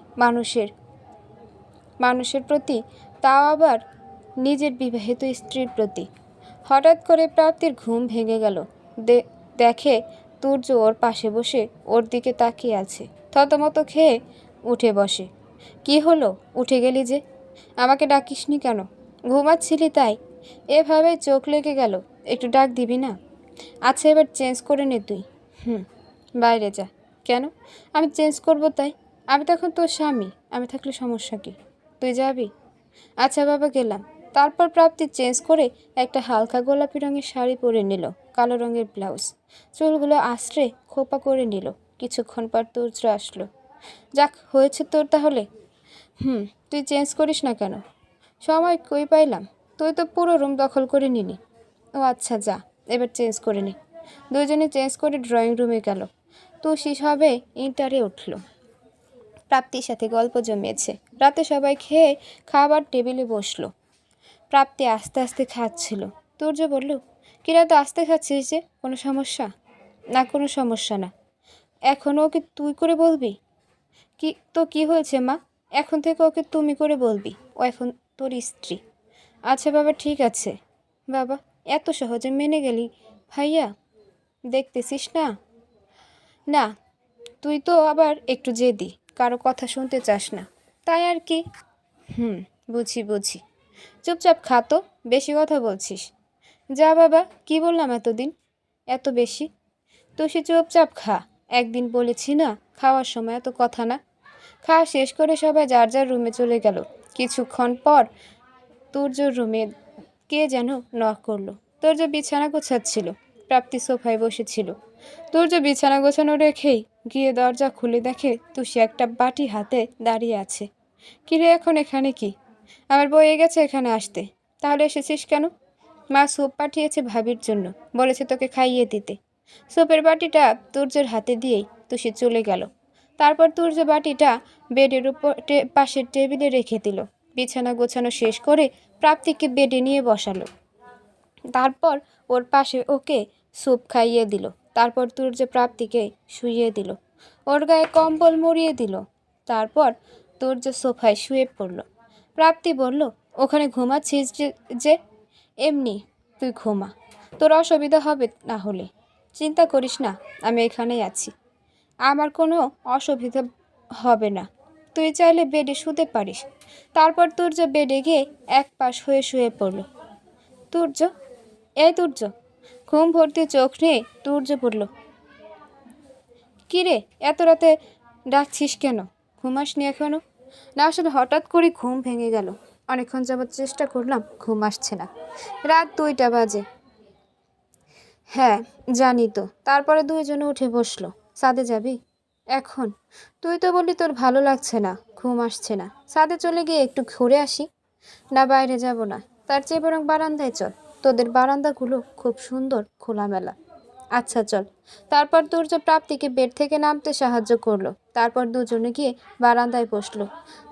মানুষের প্রতি, তাও আবার নিজের বিবাহিত স্ত্রীর প্রতি। হঠাৎ করে প্রাপ্তির ঘুম ভেঙে গেল। দেখে তুর্য ওর পাশে বসে ওর দিকে তাকিয়ে আছে। থতমত খেয়ে উঠে বসে। কি হলো, উঠে গেলি যে? আমাকে ডাকিসনি কেন? ঘুমাচ্ছিলি তাই? এভাবে চোখ লেগে গেল, একটু ডাক দিবি না? আচ্ছা, এবার চেঞ্জ করে নে তুই। বাইরে যা। কেন? আমি চেঞ্জ করব তাই? আমি তখন তোর স্বামী, আমি থাকলে সমস্যা কি? তুই যাবি? আচ্ছা বাবা, গেলাম। তারপর প্রাপ্তি চেঞ্জ করে একটা হালকা গোলাপি রঙের শাড়ি পরে নিল, কালো রঙের ব্লাউজ, চুলগুলো আশ্রে খোপা করে নিল। কিছুক্ষণ পর তুর্য আসলো। যাক, হয়েছে তোর তাহলে। তুই চেঞ্জ করিস না কেন? সময় কই পাইলাম, তুই তো পুরো রুম দখল করে নিলি। ও আচ্ছা, যা, এবার চেঞ্জ করে নে। দুজনে চেঞ্জ করে ড্রয়িং রুমে গেল। তুষি সবে ইন্টারে উঠল। প্রাপ্তির সাথে গল্প জমিয়েছে। রাতে সবাই খেয়ে খাবার টেবিলে বসলো। প্রাপ্তি আস্তে আস্তে খাচ্ছিল। তুর্য বলল, কিরা তো আস্তে খাচ্ছিস যে, কোনো সমস্যা? না, কোনো সমস্যা না। এখনও ওকে তুই করে বলবি? কি হয়েছে মা? এখন থেকে ওকে তুমি করে বলবি। ও এখন তোর স্ত্রী। আচ্ছা বাবা, ঠিক আছে। বাবা, এত সহজে মেনে গেলি ভাইয়া? দেখতেছিস না? না, তুই তো আবার একটু জেদি, কারো কথা শুনতে চাস না, তাই আর কি। বুঝি। চুপচাপ খা তো, বেশি কথা বলছিস। যা বাবা, কি বললাম এতদিন? এত বেশি? তো সে চুপচাপ খা। একদিন বলেছি না, খাওয়ার সময় এত কথা না। খাওয়া শেষ করে সবাই যার যার রুমে চলে গেল। কিছুক্ষণ পর তুর্যর রুমে কে যেন নক করলো। তুর্য বিছানা গোছাচ্ছিল। প্রাপ্তি সোফায় বসেছিল। তুর্য বিছানা গোছানো রেখেই গিয়ে দরজা খুলে দেখে তুষি একটা বাটি হাতে দাঁড়িয়ে আছে। কিরে, এখন এখানে কি? আমার বয়ে গেছে এখানে আসতে। তাহলে এসেছিস কেন? মা স্যুপ পাঠিয়েছে ভাবির জন্য, বলেছে তোকে খাইয়ে দিতে। স্যুপের বাটিটা তুর্যের হাতে দিয়েই তুষি চলে গেল। তারপর তুর্য বাটিটা বেডের উপর পাশের টেবিলে রেখে দিল। বিছানা গোছানো শেষ করে প্রাপ্তিকে বেডে নিয়ে বসালো। তারপর ওর পাশে ওকে স্যুপ খাইয়ে দিল। তারপর তুর্য প্রাপ্তিকে শুইয়ে দিল, ওর গায়ে কম্বল মুড়িয়ে দিল। তারপর তুর্য সোফায় শুয়ে পড়ল। প্রাপ্তি বলল, ওখানে ঘুমাচ্ছিস যে এমনি তুই ঘুমা, তোর অসুবিধা হবে না হলে। চিন্তা করিস না, আমি এখানেই আছি, আমার কোনো অসুবিধা হবে না। তুই চাইলে বেডে শুতে পারিস। তারপর তুর্য বেডে গিয়ে এক পাশ হয়ে শুয়ে পড়ল। তুর্য, এই তুর্য। ঘুম ভর্তি চোখ নিয়ে তুর্য পড়ল। কিরে, এত রাতে ডাকছিস কেন? ঘুমাসনি এখনো? না, আসলে হঠাৎ করে ঘুম ভেঙে গেল। অনেকক্ষণ যাবৎ চেষ্টা করলাম, ঘুম আসছে না। রাত 2টা বাজে। হ্যাঁ, জানি তো। তারপরে দুইজনে উঠে বসলো। ছাদে যাবি এখন? তুই তো বললি তোর ভালো লাগছে না, ঘুম আসছে না। ছাদে চলে গিয়ে একটু ঘুরে আসি। না, বাইরে যাব না, তার চেয়ে বরং বারান্দায় চল। তোদের বারান্দাগুলো খুব সুন্দর, খোলামেলা। আচ্ছা চল। তারপর তুর্য প্রাপ্তিকে বেড থেকে নামতে সাহায্য করলো। তারপর দুজনে গিয়ে বারান্দায় বসলো।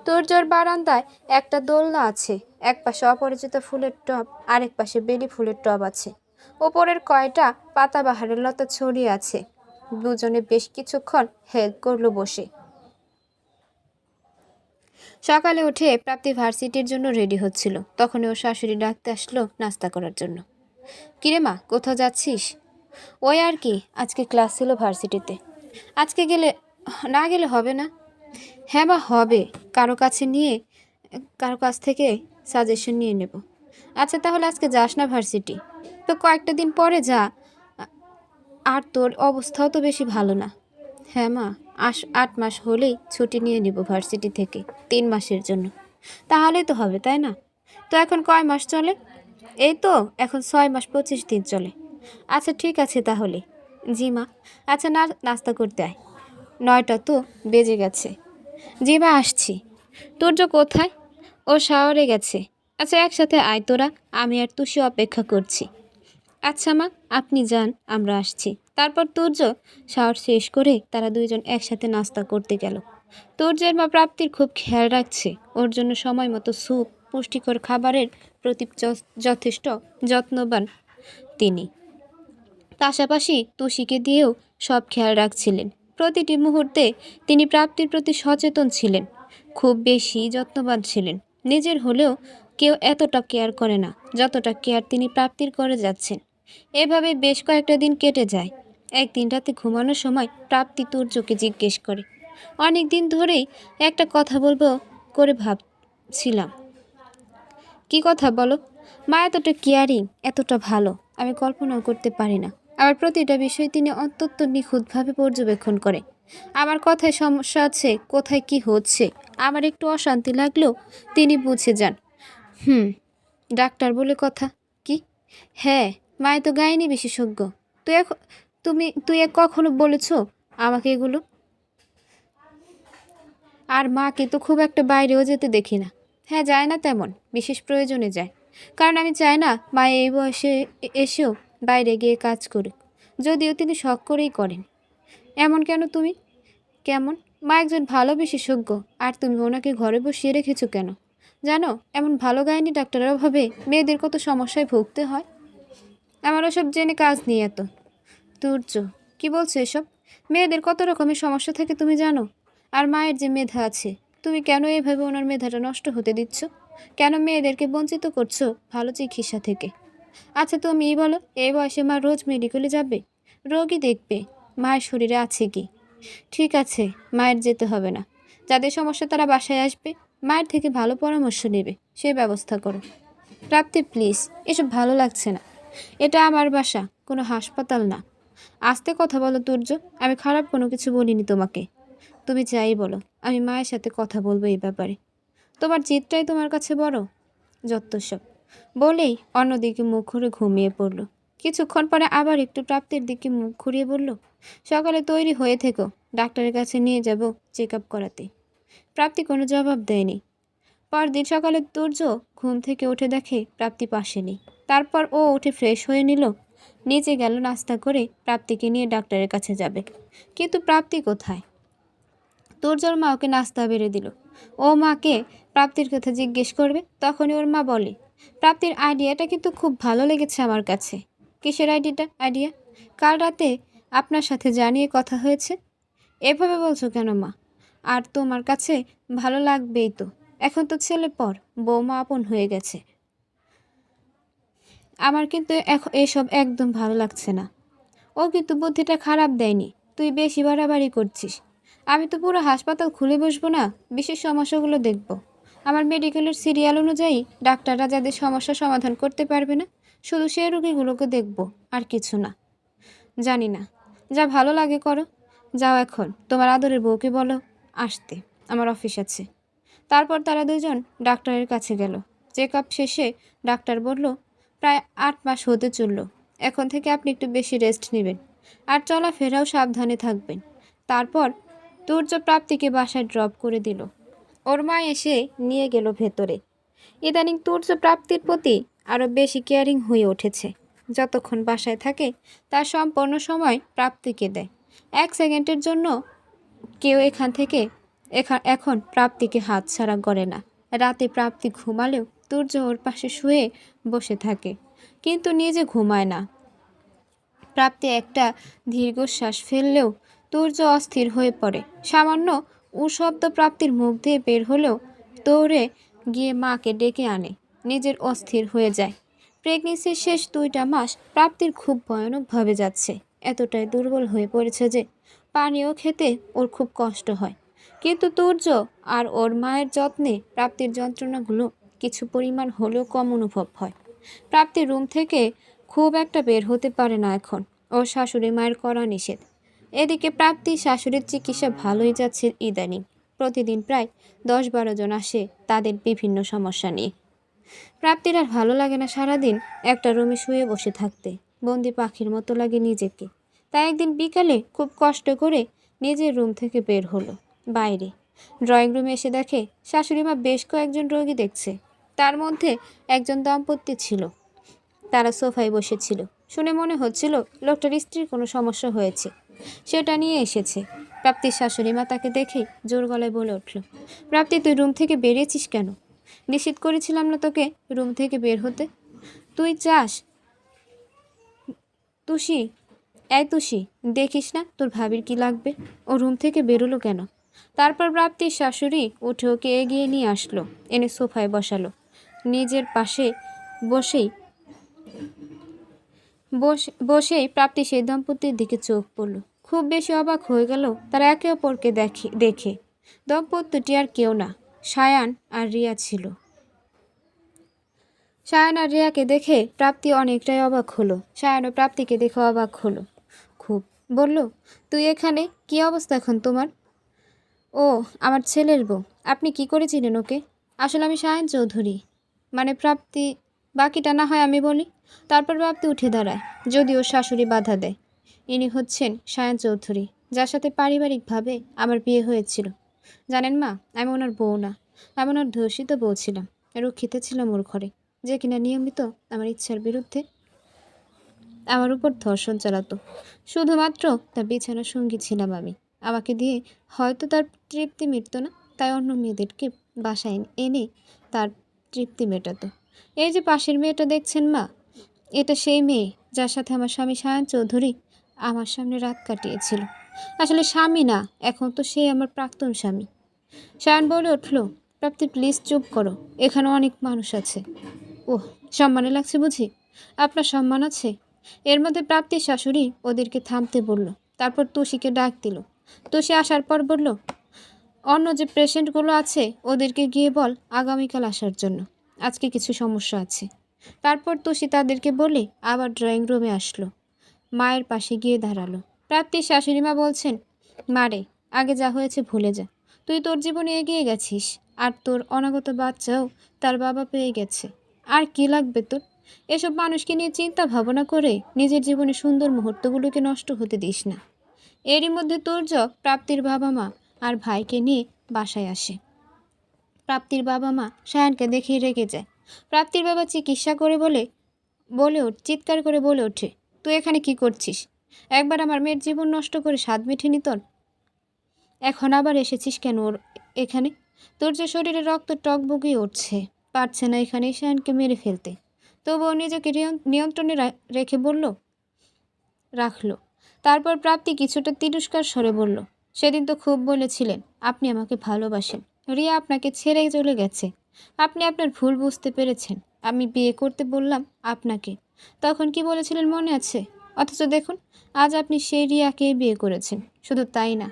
তুর্যর বারান্দায় একটা দোলনা আছে। এক পাশে অপরিচিত ফুলের টব, আরেক পাশে বেলি ফুলের টব আছে। ওপরের কয়টা পাতাবাহারের লতা ছড়িয়ে আছে। দুজনে বেশ কিছুক্ষণ হেল্প করলো বসে। সকালে উঠে প্রাপ্তি ভার্সিটির জন্য রেডি হচ্ছিল। তখন ওর শাশুড়ি ডাকতে আসলো নাস্তা করার জন্য। কিরে মা, কোথাও যাচ্ছিস? ওই আর কি, আজকে ক্লাস ছিল ভার্সিটিতে। আজকে না গেলে হবে না? হ্যাঁ মা, হবে। কারো কাছ থেকে সাজেশন নিয়ে নেব। আচ্ছা তাহলে আজকে যাস না ভার্সিটি? তো কয়েকটা দিন পরে যা। আর তোর অবস্থাও তো বেশি ভালো না। হ্যাঁ মা, 8 মাস হলেই ছুটি নিয়ে নিব ভার্সিটি থেকে, 3 মাসের জন্য। তাহলেই তো হবে, তাই না? তো এখন কয় মাস চলে? এই তো এখন 6 মাস 25 দিন চলে। আচ্ছা ঠিক আছে তাহলে। জি মা। আচ্ছা নাস্তা করতে আয়, 9টা তো বেজে গেছে। জি মা, আসছি। তুর্য কোথায়? ও শাওয়ারে গেছে। আচ্ছা একসাথে আয় তোরা, আমি আর তুষি অপেক্ষা করছি। আচ্ছা মা, আপনি যান, আমরা আসছি। তারপর তুর্য শাওয়ার শেষ করে তারা দুইজন একসাথে নাস্তা করতে গেল। তুর্যের মা প্রাপ্তির খুব খেয়াল রাখছে। ওর জন্য সময় মতো স্যুপ, পুষ্টিকর খাবারের প্রতি যথেষ্ট যত্নবান তিনি। পাশাপাশি তুষিকে দিয়েও সব খেয়াল রাখছিলেন। প্রতিটি মুহূর্তে তিনি প্রাপ্তির প্রতি সচেতন ছিলেন, খুব বেশি যত্নবান ছিলেন। নিজের হলেও কেউ এতটা কেয়ার করে না যতটা কেয়ার তিনি প্রাপ্তির করে যাচ্ছেন। এভাবে বেশ কয়েকটা দিন কেটে যায়। একদিন রাতে ঘুমানোর সময় প্রাপ্তি তুর্যকে জিজ্ঞেস করে, অনেক দিন ধরেই একটা কথা বলবো করে ভাবছিলাম। কি কথা বলো? মা এতটা কেয়ারিং, এতটা ভালো আমি কল্পনাও করতে পারি না। আমার প্রতিটা বিষয় তিনি অত্যন্ত নিখুঁতভাবে পর্যবেক্ষণ করে। আমার কথায় সমস্যা আছে, কোথায় কি হচ্ছে, আমার একটু অশান্তি লাগলেও তিনি বুঝে যান। ডাক্তার বলে কথা? কি? হ্যাঁ, মায়ে তো গাইনি বিশেষজ্ঞ। তুই কখনো বলেছো আমাকে এগুলো? আর মাকে তো খুব একটা বাইরেও যেতে দেখি না। হ্যাঁ, যায় না তেমন, বিশেষ প্রয়োজনে যায়। কারণ আমি চাই না মা এই বয়সে এসেও বাইরে গিয়ে কাজ করুক, যদিও তিনি শখ করেই করেন। এমন কেন তুমি? কেমন? মা একজন ভালো বিশেষজ্ঞ, আর তুমি ওনাকে ঘরে বসিয়ে রেখেছো কেন? জানো, এমন ভালো গাইনি ডাক্তারের অভাবে মেয়েদের কত সমস্যায় ভুগতে হয়। আমার ওসব জেনে কাজ নেই এত। তুর্য, কি বলছো এসব? মেয়েদের কত রকমের সমস্যা থাকে তুমি জানো? আর মায়ের যে মেধা আছে, তুমি কেন এভাবে ওনার মেধাটা নষ্ট হতে দিচ্ছ? কেন মেয়েদেরকে বঞ্চিত করছো ভালো চিকিৎসা থেকে? আচ্ছা তুমিই বলো, এই বয়সে মা রোজ মেডিকেলে যাবে, রোগী দেখবে, মায়ের শরীরে আছে কি? ঠিক আছে, মায়ের যেতে হবে না। যাদের সমস্যা তারা বাসায় আসবে, মায়ের থেকে ভালো পরামর্শ নেবে, সে ব্যবস্থা করো। প্রাপ্তি প্লিজ, এসব ভালো লাগছে না। এটা আমার বাসা, কোনো হাসপাতাল না। আস্তে কথা বলো তুর্য, আমি খারাপ কোনো কিছু বলিনি তোমাকে। তুমি যাই বলো, আমি মায়ের সাথে কথা বলবো এই ব্যাপারে। তোমার জিদটাই তোমার কাছে বড়, যত্তসব। বলেই অন্যদিকে মুখ ঘুরে ঘুমিয়ে পড়ল। কিছুক্ষণ পরে আবার একটু প্রাপ্তির দিকে মুখ ঘুরিয়ে বলল, সকালে তৈরি হয়ে থেকো, ডাক্তারের কাছে নিয়ে যাব চেক আপ করাতে। প্রাপ্তি কোনো জবাব দেয়নি। পরদিন সকালে তুর্য ঘুম থেকে উঠে দেখে প্রাপ্তি পাশে নেই। তারপর ও উঠে ফ্রেশ হয়ে নিল, নিচে গেল নাস্তা করে প্রাপ্তিকে নিয়ে ডাক্তারের কাছে যাবে। কিন্তু প্রাপ্তি কোথায়? তুর্যর মা ওকে নাস্তা বেড়ে দিল। ও মাকে প্রাপ্তির কথা জিজ্ঞেস করবে, তখনই ওর মা বলে, প্রাপ্তির আইডিয়াটা কিন্তু খুব ভালো লেগেছে আমার কাছে। কিসের আইডিয়া? কাল রাতে আপনার সাথে জানিয়ে কথা হয়েছে। এভাবে বলছো কেন মা? আর তোমার কাছে ভালো লাগবেই তো, এখন তো ছেলে পর, বৌমা আপন হয়ে গেছে। আমার কিন্তু এসব একদম ভালো লাগছে না। ও কিন্তু বুদ্ধিটা খারাপ দেয়নি, তুই বেশি বাড়াবাড়ি করছিস। আমি তো পুরো হাসপাতাল খুলে বসবো না, বিশেষ সমস্যাগুলো দেখব। আমার মেডিকেলের সিরিয়াল অনুযায়ী ডাক্তাররা যাদের সমস্যা সমাধান করতে পারবে না, শুধু সেই রোগীগুলোকে দেখব, আর কিছু না। জানি না, যা ভালো লাগে করো। যাও এখন তোমার আদরের বউকে বলো আসতে, আমার অফিস আছে। তারপর তারা দুজন ডাক্তারের কাছে গেল। চেক আপ শেষে ডাক্তার বলল, প্রায় 8 মাস হতে চলল, এখন থেকে আপনি একটু বেশি রেস্ট নেবেন, আর চলাফেরাও সাবধানে থাকবেন। তারপর তুর্য প্রাপ্তিকে বাসায় ড্রপ করে দিল। ওর মা এসে নিয়ে গেল ভেতরে। ইদানিং তুর্য প্রাপ্তির প্রতি আরও বেশি কেয়ারিং হয়ে উঠেছে। যতক্ষণ বাসায় থাকে তার সম্পূর্ণ সময় প্রাপ্তিকে দেয়। 1 সেকেন্ডের জন্য কেউ এখন প্রাপ্তিকে হাতছাড়া করে না। রাতে প্রাপ্তি ঘুমালেও তুর্য ওর পাশে শুয়ে বসে থাকে, কিন্তু নিজে ঘুমায় না। প্রাপ্তি একটা দীর্ঘশ্বাস ফেললেও তুর্য অস্থির হয়ে পড়ে। সামান্য শব্দ প্রাপ্তির মুখ দিয়ে বের হলেও দৌড়ে গিয়ে মাকে ডেকে আনে। নিজের অস্থির হয়ে যায়। প্রেগনেন্সির শেষ 2টা মাস প্রাপ্তির খুব ভয়ানকভাবে যাচ্ছে। এতটাই দুর্বল হয়ে পড়েছে যে পানিও খেতে ওর খুব কষ্ট হয়। কিন্তু তুর্য আর ওর মায়ের যত্নে প্রাপ্তির যন্ত্রণাগুলো কিছু পরিমাণ হলেও কম অনুভব হয়। প্রাপ্তির রুম থেকে খুব একটা বের হতে পারে না এখন, ওর শাশুড়ি মায়ের কড়া নিষেধ। এদিকে প্রাপ্তি শাশুড়ির চিকিৎসা ভালোই যাচ্ছে ইদানিং। প্রতিদিন প্রায় 10-12 জন আসে তাদের বিভিন্ন সমস্যা নিয়ে। প্রাপ্তির আর ভালো লাগে না সারাদিন একটা রুমে শুয়ে বসে থাকতে, বন্দি পাখির মতো লাগে নিজেকে। তাই একদিন বিকালে খুব কষ্ট করে নিজের রুম থেকে বের হলো বাইরে। ড্রয়িং রুমে এসে দেখে শাশুড়ি মা বেশ কয়েকজন রোগী দেখছে। তার মধ্যে একজন দম্পতি ছিল, তারা সোফায় বসেছিল। শুনে মনে হচ্ছিল লোকটার স্ত্রীর কোনো সমস্যা হয়েছে, সেটা নিয়ে এসেছে। প্রাপ্তির শাশুড়ি মা তাকে দেখে জোর গলায় বলে উঠল, প্রাপ্তি তুই রুম থেকে বেরিয়েছিস কেন? নিষেধ করেছিলাম না তোকে রুম থেকে বের হতে? তুই চাস? তুষি, তুষি, দেখিস না তোর ভাবির কি লাগবে? ও রুম থেকে বেরোলো কেন? তারপর প্রাপ্তির শাশুড়ি উঠে ওকে এগিয়ে নিয়ে আসলো, এনে সোফায় বসালো। নিজের পাশে বসেই বসেই প্রাপ্তি সেই দম্পতির দিকে চোখ পড়ল। খুব বেশি অবাক হয়ে গেল তারা একে অপরকে দেখে। দম্পতিটি আর কেউ না, সায়ান আর রিয়া ছিল। সায়ান আর রিয়াকে দেখে প্রাপ্তি অনেকটাই অবাক হলো। সায়ানও প্রাপ্তিকে দেখে অবাক হলো খুব। বলল, তুই এখানে? কি অবস্থা এখন তোমার? ও আমার ছেলের বউ। আপনি কি করেছিলেন ওকে? আসলে আমি সায়ান চৌধুরী, মানে প্রাপ্তি। বাকিটা না হয় আমি বলি। তারপর প্রাপ্তি উঠে দাঁড়ায়, যদিও শাশুড়ি বাধা দেয়। ইনি হচ্ছেন সায়ান চৌধুরী, যার সাথে পারিবারিকভাবে আমার বিয়ে হয়েছিল। জানেন মা, আমি ওনার বউ না, আমি ওনার ধর্ষিত বউ ছিলাম। রক্ষিতে ছিলাম ওর ঘরে, যে কিনা নিয়মিত আমার ইচ্ছার বিরুদ্ধে আমার উপর ধর্ষণ চালাতো। শুধুমাত্র তার বিছানার সঙ্গী ছিলাম আমি। আমাকে দিয়ে হয়তো তার তৃপ্তি মিটত না, তাই অন্য মেয়েদেরকে বাসায় এনে তার তৃপ্তি মেটাতো। এই যে পাশের মেয়েটা দেখছেন মা, এটা সেই মেয়ে যার সাথে আমার স্বামী সায়ান চৌধুরী আমার সামনে রাত কাটিয়েছিল। আসলে স্বামী না, এখন তো সে আমার প্রাক্তন স্বামী। সায়ান বলে উঠল, প্রাপ্তি প্লিজ চুপ করো, এখানে অনেক মানুষ আছে। ওহ, সম্মানে লাগছে বুঝি? আপনার সম্মান আছে? এর মধ্যে প্রাপ্তির শাশুড়ি ওদেরকে থামতে বলল। তারপর তুষিকে ডাক দিল। তুষি আসার পর বলল, অন্য যে পেশেন্টগুলো আছে ওদেরকে গিয়ে বল আগামীকাল আসার জন্য, আজকে কিছু সমস্যা আছে। তারপর তুষি তাদেরকে বলে আবার ড্রয়িং রুমে আসলো। মায়ের পাশে গিয়ে দাঁড়ালো। প্রাপ্তির শাশুড়ি মা বলছেন, মারে, আগে যা হয়েছে ভুলে যা। তুই তোর জীবনে এগিয়ে গেছিস, আর তোর অনাগত বাচ্চাও তার বাবা পেয়ে গেছে। আর কি লাগবে তোর? এসব মানুষকে নিয়ে চিন্তা ভাবনা করে নিজের জীবনে সুন্দর মুহূর্তগুলোকে নষ্ট হতে দিস না। এরই মধ্যে তুর্য প্রাপ্তির বাবা মা আর ভাইকে নিয়ে বাসায় আসে। প্রাপ্তির বাবা মা সায়ানকে দেখেই রেগে যায়। প্রাপ্তির বাবা চিকিৎসা করে চিৎকার করে বলে ওঠে, তুই এখানে কি করছিস? একবার আমার মেয়ের জীবন নষ্ট করে স্বাদ মেটেনি তোর, এখন আবার এসেছিস কেন ওর এখানে? তোর যে শরীরে রক্ত টক বগিয়ে উঠছে, পারছে না এখানে শায়ানকে মেরে ফেলতে, তবুও নিজেকে নিয়ন্ত্রণে রেখে রাখলো। তারপর প্রাপ্তি কিছুটা তিরস্কার স্বরে বলল, সেদিন তো খুব বলেছিলেন আপনি আমাকে ভালোবাসেন, রিয়া আপনাকে ছেড়ে চলে গেছে, আপনি আপনার ভুল বুঝতে পেরেছেন, আমি বিয়ে করতে বললাম আপনাকে, তখন কি বলেছিলেন মনে আছে? অথচ দেখুন, আজ আপনি সেই রিয়াকেই বিয়ে করেছেন। শুধু তাই না,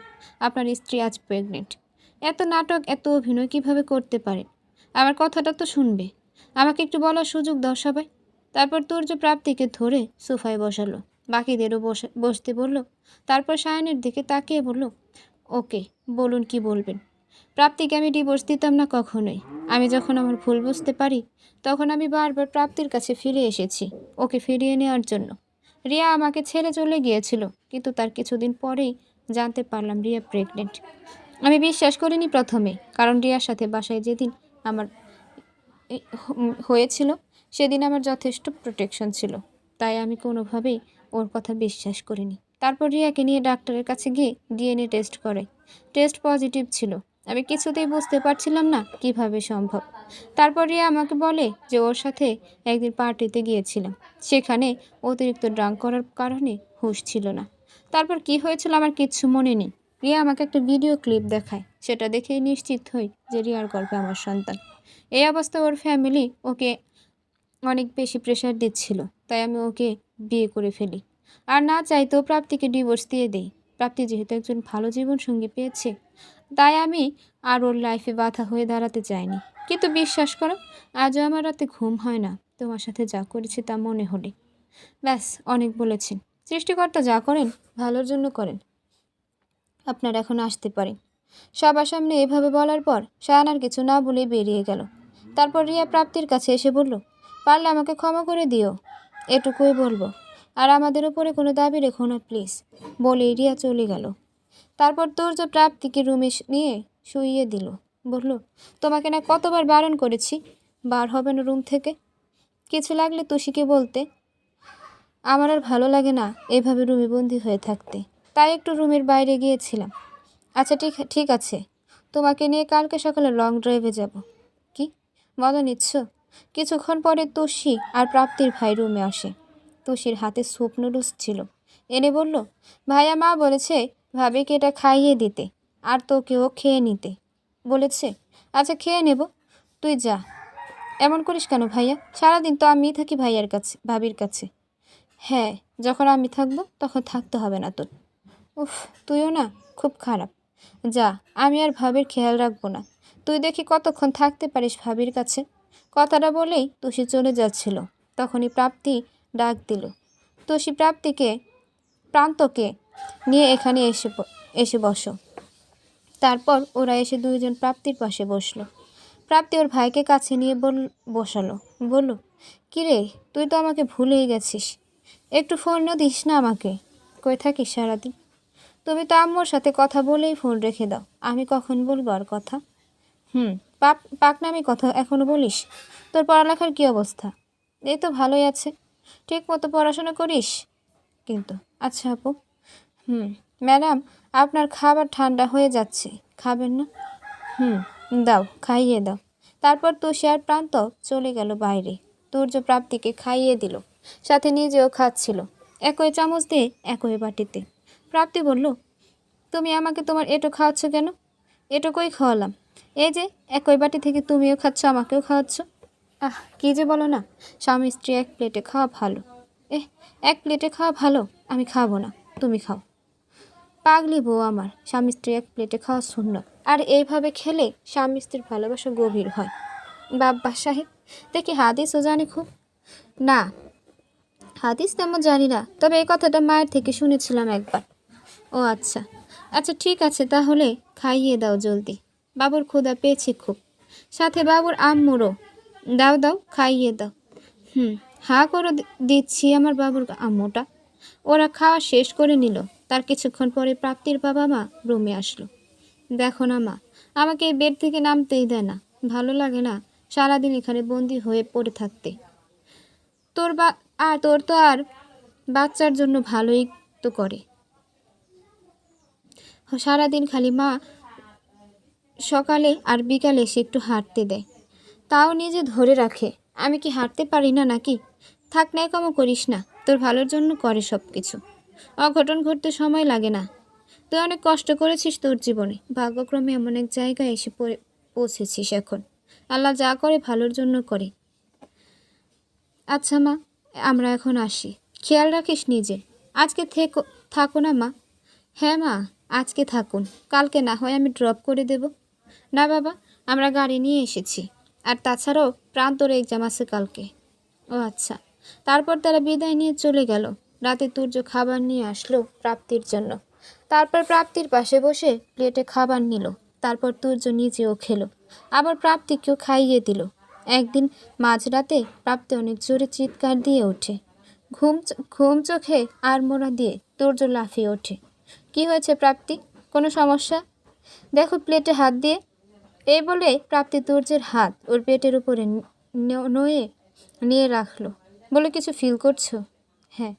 আপনার স্ত্রী আজ প্রেগনেন্ট। এত নাটক, এত অভিনয় কিভাবে করতে পারেন? আমার কথাটা তো শুনবে, আমাকে একটু বলার সুযোগ দাও সবাই। তারপর তুর্য প্রাপ্তিকে ধরে সোফায় বসালো, বাকিদেরও বসতে বলল। তারপর সায়নের দিকে তাকিয়ে বলল, ওকে, বলুন কি বলবেন। প্রাপ্তিকে আমি ডিভোর্স দিতাম না কখনোই। আমি যখন আমার ভুল বুঝতে পারি, তখন আমি বারবার প্রাপ্তির কাছে ফিরে এসেছি ওকে ফিরিয়ে নেওয়ার জন্য। রিয়া আমাকে ছেড়ে চলে গিয়েছিল, কিন্তু তার কিছুদিন পরেই জানতে পারলাম রিয়া প্রেগনেন্ট। আমি বিশ্বাস করিনি প্রথমে, কারণ রিয়ার সাথে বাসায় যেদিন আমার হয়েছিল, সেদিন আমার যথেষ্ট প্রোটেকশন ছিল, তাই আমি কোনোভাবেই ওর কথা বিশ্বাস করিনি। তারপর রিয়াকে নিয়ে ডাক্তারের কাছে গিয়ে ডিএনএ টেস্ট করে, টেস্ট পজিটিভ ছিল। আমি কিছুতেই বুঝতে পারছিলাম না কিভাবে সম্ভব। তারপর রিয়া আমাকে বলে যে ওর সাথে একদিন পার্টিতে গিয়েছিলাম, সেখানে অতিরিক্ত ড্রাঙ্ক করার কারণে হুঁশ ছিল না। তারপর কি হয়েছিল আমার কিচ্ছু মনে নেই। রিয়া আমাকে একটা ভিডিও ক্লিপ দেখায়, সেটা দেখেই নিশ্চিত হই যে রিয়ার গর্ভে আমার সন্তান। এই অবস্থায় ওর ফ্যামিলি ওকে অনেক বেশি প্রেশার দিচ্ছিল, তাই আমি ওকে বিয়ে করে ফেলি। আর না চাইতেও প্রাপ্তিকে ডিভোর্স দিয়ে দেই। প্রাপ্তি যেহেতু একজন ভালো জীবনসঙ্গী পেয়েছে, তাই আমি আর ওর লাইফে বাধা হয়ে দাঁড়াতে চাইনি। কিন্তু বিশ্বাস করো, আজও আমার রাতে ঘুম হয় না তোমার সাথে যা করেছি তা মনে হলে। ব্যাস, অনেক বলেছেন। সৃষ্টিকর্তা যা করেন ভালোর জন্য করেন। আপনার এখন আসতে পারেন। সবার সামনে এভাবে বলার পর শায়ান আর কিছু না বলেই বেরিয়ে গেল। তারপর রিয়া প্রাপ্তির কাছে এসে বলল, পারলে আমাকে ক্ষমা করে দিও, এটুকুই বলবো। আর আমাদের উপরে কোনো দাবি রেখো না প্লিজ, বলে রিয়া চলে গেল। তারপর তুর্য প্রাপ্তিকে রুমে নিয়ে শুইয়ে দিল। বলল, তোমাকে না কতবার বারণ করেছি বার হবে না রুম থেকে। কিছু লাগলে তুষিকে বলতে। আমার আর ভালো লাগে না এভাবে রুমে বন্দি হয়ে থাকতে, তাই একটু রুমের বাইরে গিয়েছিলাম। আচ্ছা ঠিক আছে, তোমাকে নিয়ে কালকে সকালে লং ড্রাইভে যাব। কি মজা নিচ্ছ? কিছুক্ষণ পরে তুষি আর প্রাপ্তির ভাই রুমে আসে। তুষির হাতে স্যুপ নুডলস ছিল, এনে বলল, ভাইয়া মা বলেছে ভাবিকে এটা খাইয়ে দিতে, আর তোকেও খেয়ে নিতে বলেছে। আচ্ছা খেয়ে নেব, তুই যা। এমন করিস কেন ভাইয়া? সারাদিন তো আমিই থাকি ভাবির কাছে। হ্যাঁ, যখন আমি থাকবো তখন থাকতে হবে না তোর। উফ, তুইও না খুব খারাপ। যা, আমি আর ভাবির খেয়াল রাখবো না। তুই দেখি কতক্ষণ থাকতে পারিস ভাবির কাছে। কথাটা বলেই তুষি চলে যাচ্ছিল, তখনই প্রাপ্তি ডাক দিল, তুষি প্রান্তকে নিয়ে এখানে এসে বসো। তারপর ওরা এসে দুইজন প্রাপ্তির পাশে বসলো। প্রাপ্তি ওর ভাইকে কাছে নিয়ে বসালো। বলল, কিরে, তুই তো আমাকে ভুলেই গেছিস, একটু ফোনও দিস না আমাকে। কই থাকিস সারাদিন? তুমি তো আম্মুর সাথে কথা বলেই ফোন রেখে দাও, আমি কখন বলবো আর কথা? পাকনামি কথা এখনো বলিস? তোর পড়ালেখার কি অবস্থা? এই তো ভালোই আছে। ঠিক মতো পড়াশোনা করিস কিন্তু? আচ্ছা আপু। ম্যাডাম, আপনার খাবার ঠান্ডা হয়ে যাচ্ছে, খাবেন না? দাও, খাইয়ে দাও। তারপর তুষি আর প্রান্ত চলে গেল বাইরে। তুর্য প্রাপ্তিকে খাইয়ে দিল, সাথে নিজেও খাচ্ছিল, একই চামচ দিয়ে একই বাটিতে। প্রাপ্তি বলল, তুমি আমাকে তোমার এটো খাওয়াচ্ছ কেন? এটুকুই খাওয়ালাম, এই যে একই বাটি থেকে তুমিও খাচ্ছ, আমাকেও খাওয়াচ্ছ। কী যে বলো না, স্বামী স্ত্রী এক প্লেটে খাওয়া ভালো। এক প্লেটে খাওয়া ভালো, আমি খাবো না, তুমি খাও। পাগলি বউ আমার, স্বামী স্ত্রী এক প্লেটে খাওয়া সুন্নত, আর এইভাবে খেলে স্বামী স্ত্রীর ভালোবাসা গভীর হয়। বাব্বা সাহেব, দেখি হাদিসও জানে খুব। না, হাদিস তেমন জানি না, তবে এই কথাটা মায়ের থেকে শুনেছিলাম একবার। ও আচ্ছা, আচ্ছা ঠিক আছে, তাহলে খাইয়ে দাও জলদি। বাবুর ক্ষুধা পেয়েছে খুব, সাথে বাবুর আম্মুরও। দাও দাও, খাইয়ে দাও। হা করে দিচ্ছি আমার বাবুর আম্মুটা। ওরা খাওয়া শেষ করে নিল। তার কিছুক্ষণ পরে প্রাপ্তির বাবা মা রুমে আসলো। দেখো না মা, আমাকে এই বেড থেকে নামতেই দেয় না। ভালো লাগে না সারাদিন এখানে বন্দি হয়ে পড়ে থাকতে। তোর তো আর বাচ্চার জন্য ভালোই তো করে। সারাদিন খালি মা সকালে আর বিকালে এসে একটু হাঁটতে দেয়, তাও নিজে ধরে রাখে। আমি কি হাঁটতে পারি না নাকি? থাক না, কমও করিস না, তোর ভালোর জন্য করে সব কিছু। অঘটন ঘটতে সময় লাগে না। তুই অনেক কষ্ট করেছিস তোর জীবনে, ভাগ্যক্রমে এমন এক জায়গায় এসে পৌঁছেছিস। এখন আল্লাহ যা করে ভালোর জন্য করে। আচ্ছা মা, আমরা এখন আসি। খেয়াল রাখিস নিজে। আজকে থাকো না মা? হ্যাঁ মা, আজকে থাকুন, কালকে না হয় আমি ড্রপ করে দেব। না বাবা, আমরা গাড়ি নিয়ে এসেছি, আর তাছাড়াও প্রান্তর এক্সাম আছে কালকে। ও আচ্ছা। তারপর তারা বিদায় নিয়ে চলে গেল। রাতে তুর্য খাবার নিয়ে আসলো প্রাপ্তির জন্য। তারপর প্রাপ্তির পাশে বসে প্লেটে খাবার নিল। তারপর তুর্য নিজেও খেলো, আবার প্রাপ্তিকেও খাইয়ে দিল। একদিন মাঝরাতে প্রাপ্তি অনেক জোরে চিৎকার দিয়ে ওঠে। ঘুম চোখে আর মোড়া দিয়ে তুর্য লাফিয়ে ওঠে। কি হয়েছে প্রাপ্তি, কোনো সমস্যা? দেখো প্লেটে হাত দিয়ে। এই বলে প্রাপ্তি তুর্যের হাত ওর পেটের উপরে নয়ে নিয়ে রাখলো। বলে, কিছু ফিল করছো? হ্যাঁ।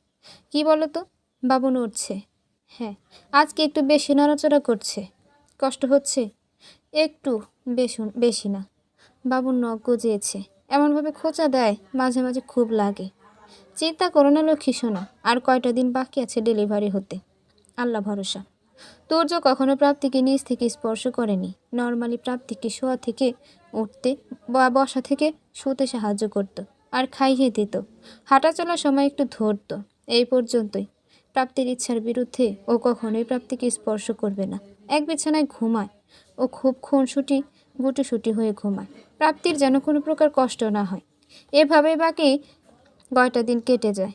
কি বলো তো? বাবু নড়ছে। হ্যাঁ। আজকে একটু বেশি নড়াচড়া করছে। কষ্ট হচ্ছে? একটু, বেশি না। বাবুর নখ গজিয়েছে, এমনভাবে খোঁচা দেয় মাঝে মাঝে খুব লাগে। চিন্তা করো না লক্ষ্মী সোনা, আর কয়টা দিন বাকি আছে ডেলিভারি হতে। আল্লাহ ভরসা। তুর্য কখনো প্রাপ্তিকে নিজ থেকে স্পর্শ করেনি। নর্মালি প্রাপ্তিকে শোয়া থেকে উঠতে বা বসা থেকে শুতে সাহায্য করত, আর খাইয়ে দিত। হাঁটা চলার সময় একটু ধরত। এই পর্যন্তই। প্রাপ্তির ইচ্ছার বিরুদ্ধে ও কখনোই প্রাপ্তিকে স্পর্শ করবে না। এক বিছানায় ঘুমায় ও খুব খুনসুটি গুটিসুটি হয়ে ঘুমায়, প্রাপ্তির যেন কোনো প্রকার কষ্ট না হয়। এভাবে বাকি কয়টা দিন কেটে যায়।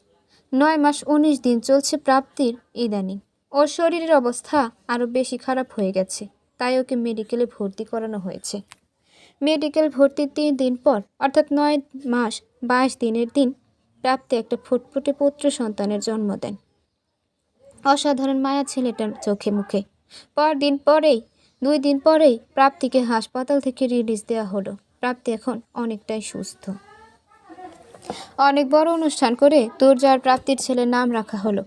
9 মাস 19 দিন চলছে প্রাপ্তির। ইদানিং ওর শরীরের অবস্থা আরও বেশি খারাপ হয়ে গেছে, তাই ওকে মেডিকেলে ভর্তি করানো হয়েছে। মেডিকেল ভর্তির 3 দিন পর, অর্থাৎ 9 মাস 22 দিনের দিন, প্রাপ্তি একটা ফুটফুটে পুত্র সন্তানের জন্ম দেন। অসাধারণ মায়া ছেলেটার চোখে মুখে। 2 দিন পরেই প্রাপ্তিকে হাসপাতাল থেকে রিলিজ দেওয়া হলো। প্রাপ্তি এখন অনেকটাই সুস্থ। অনেক বড় অনুষ্ঠান করে তুর্য আর প্রাপ্তির ছেলের নাম রাখা হলো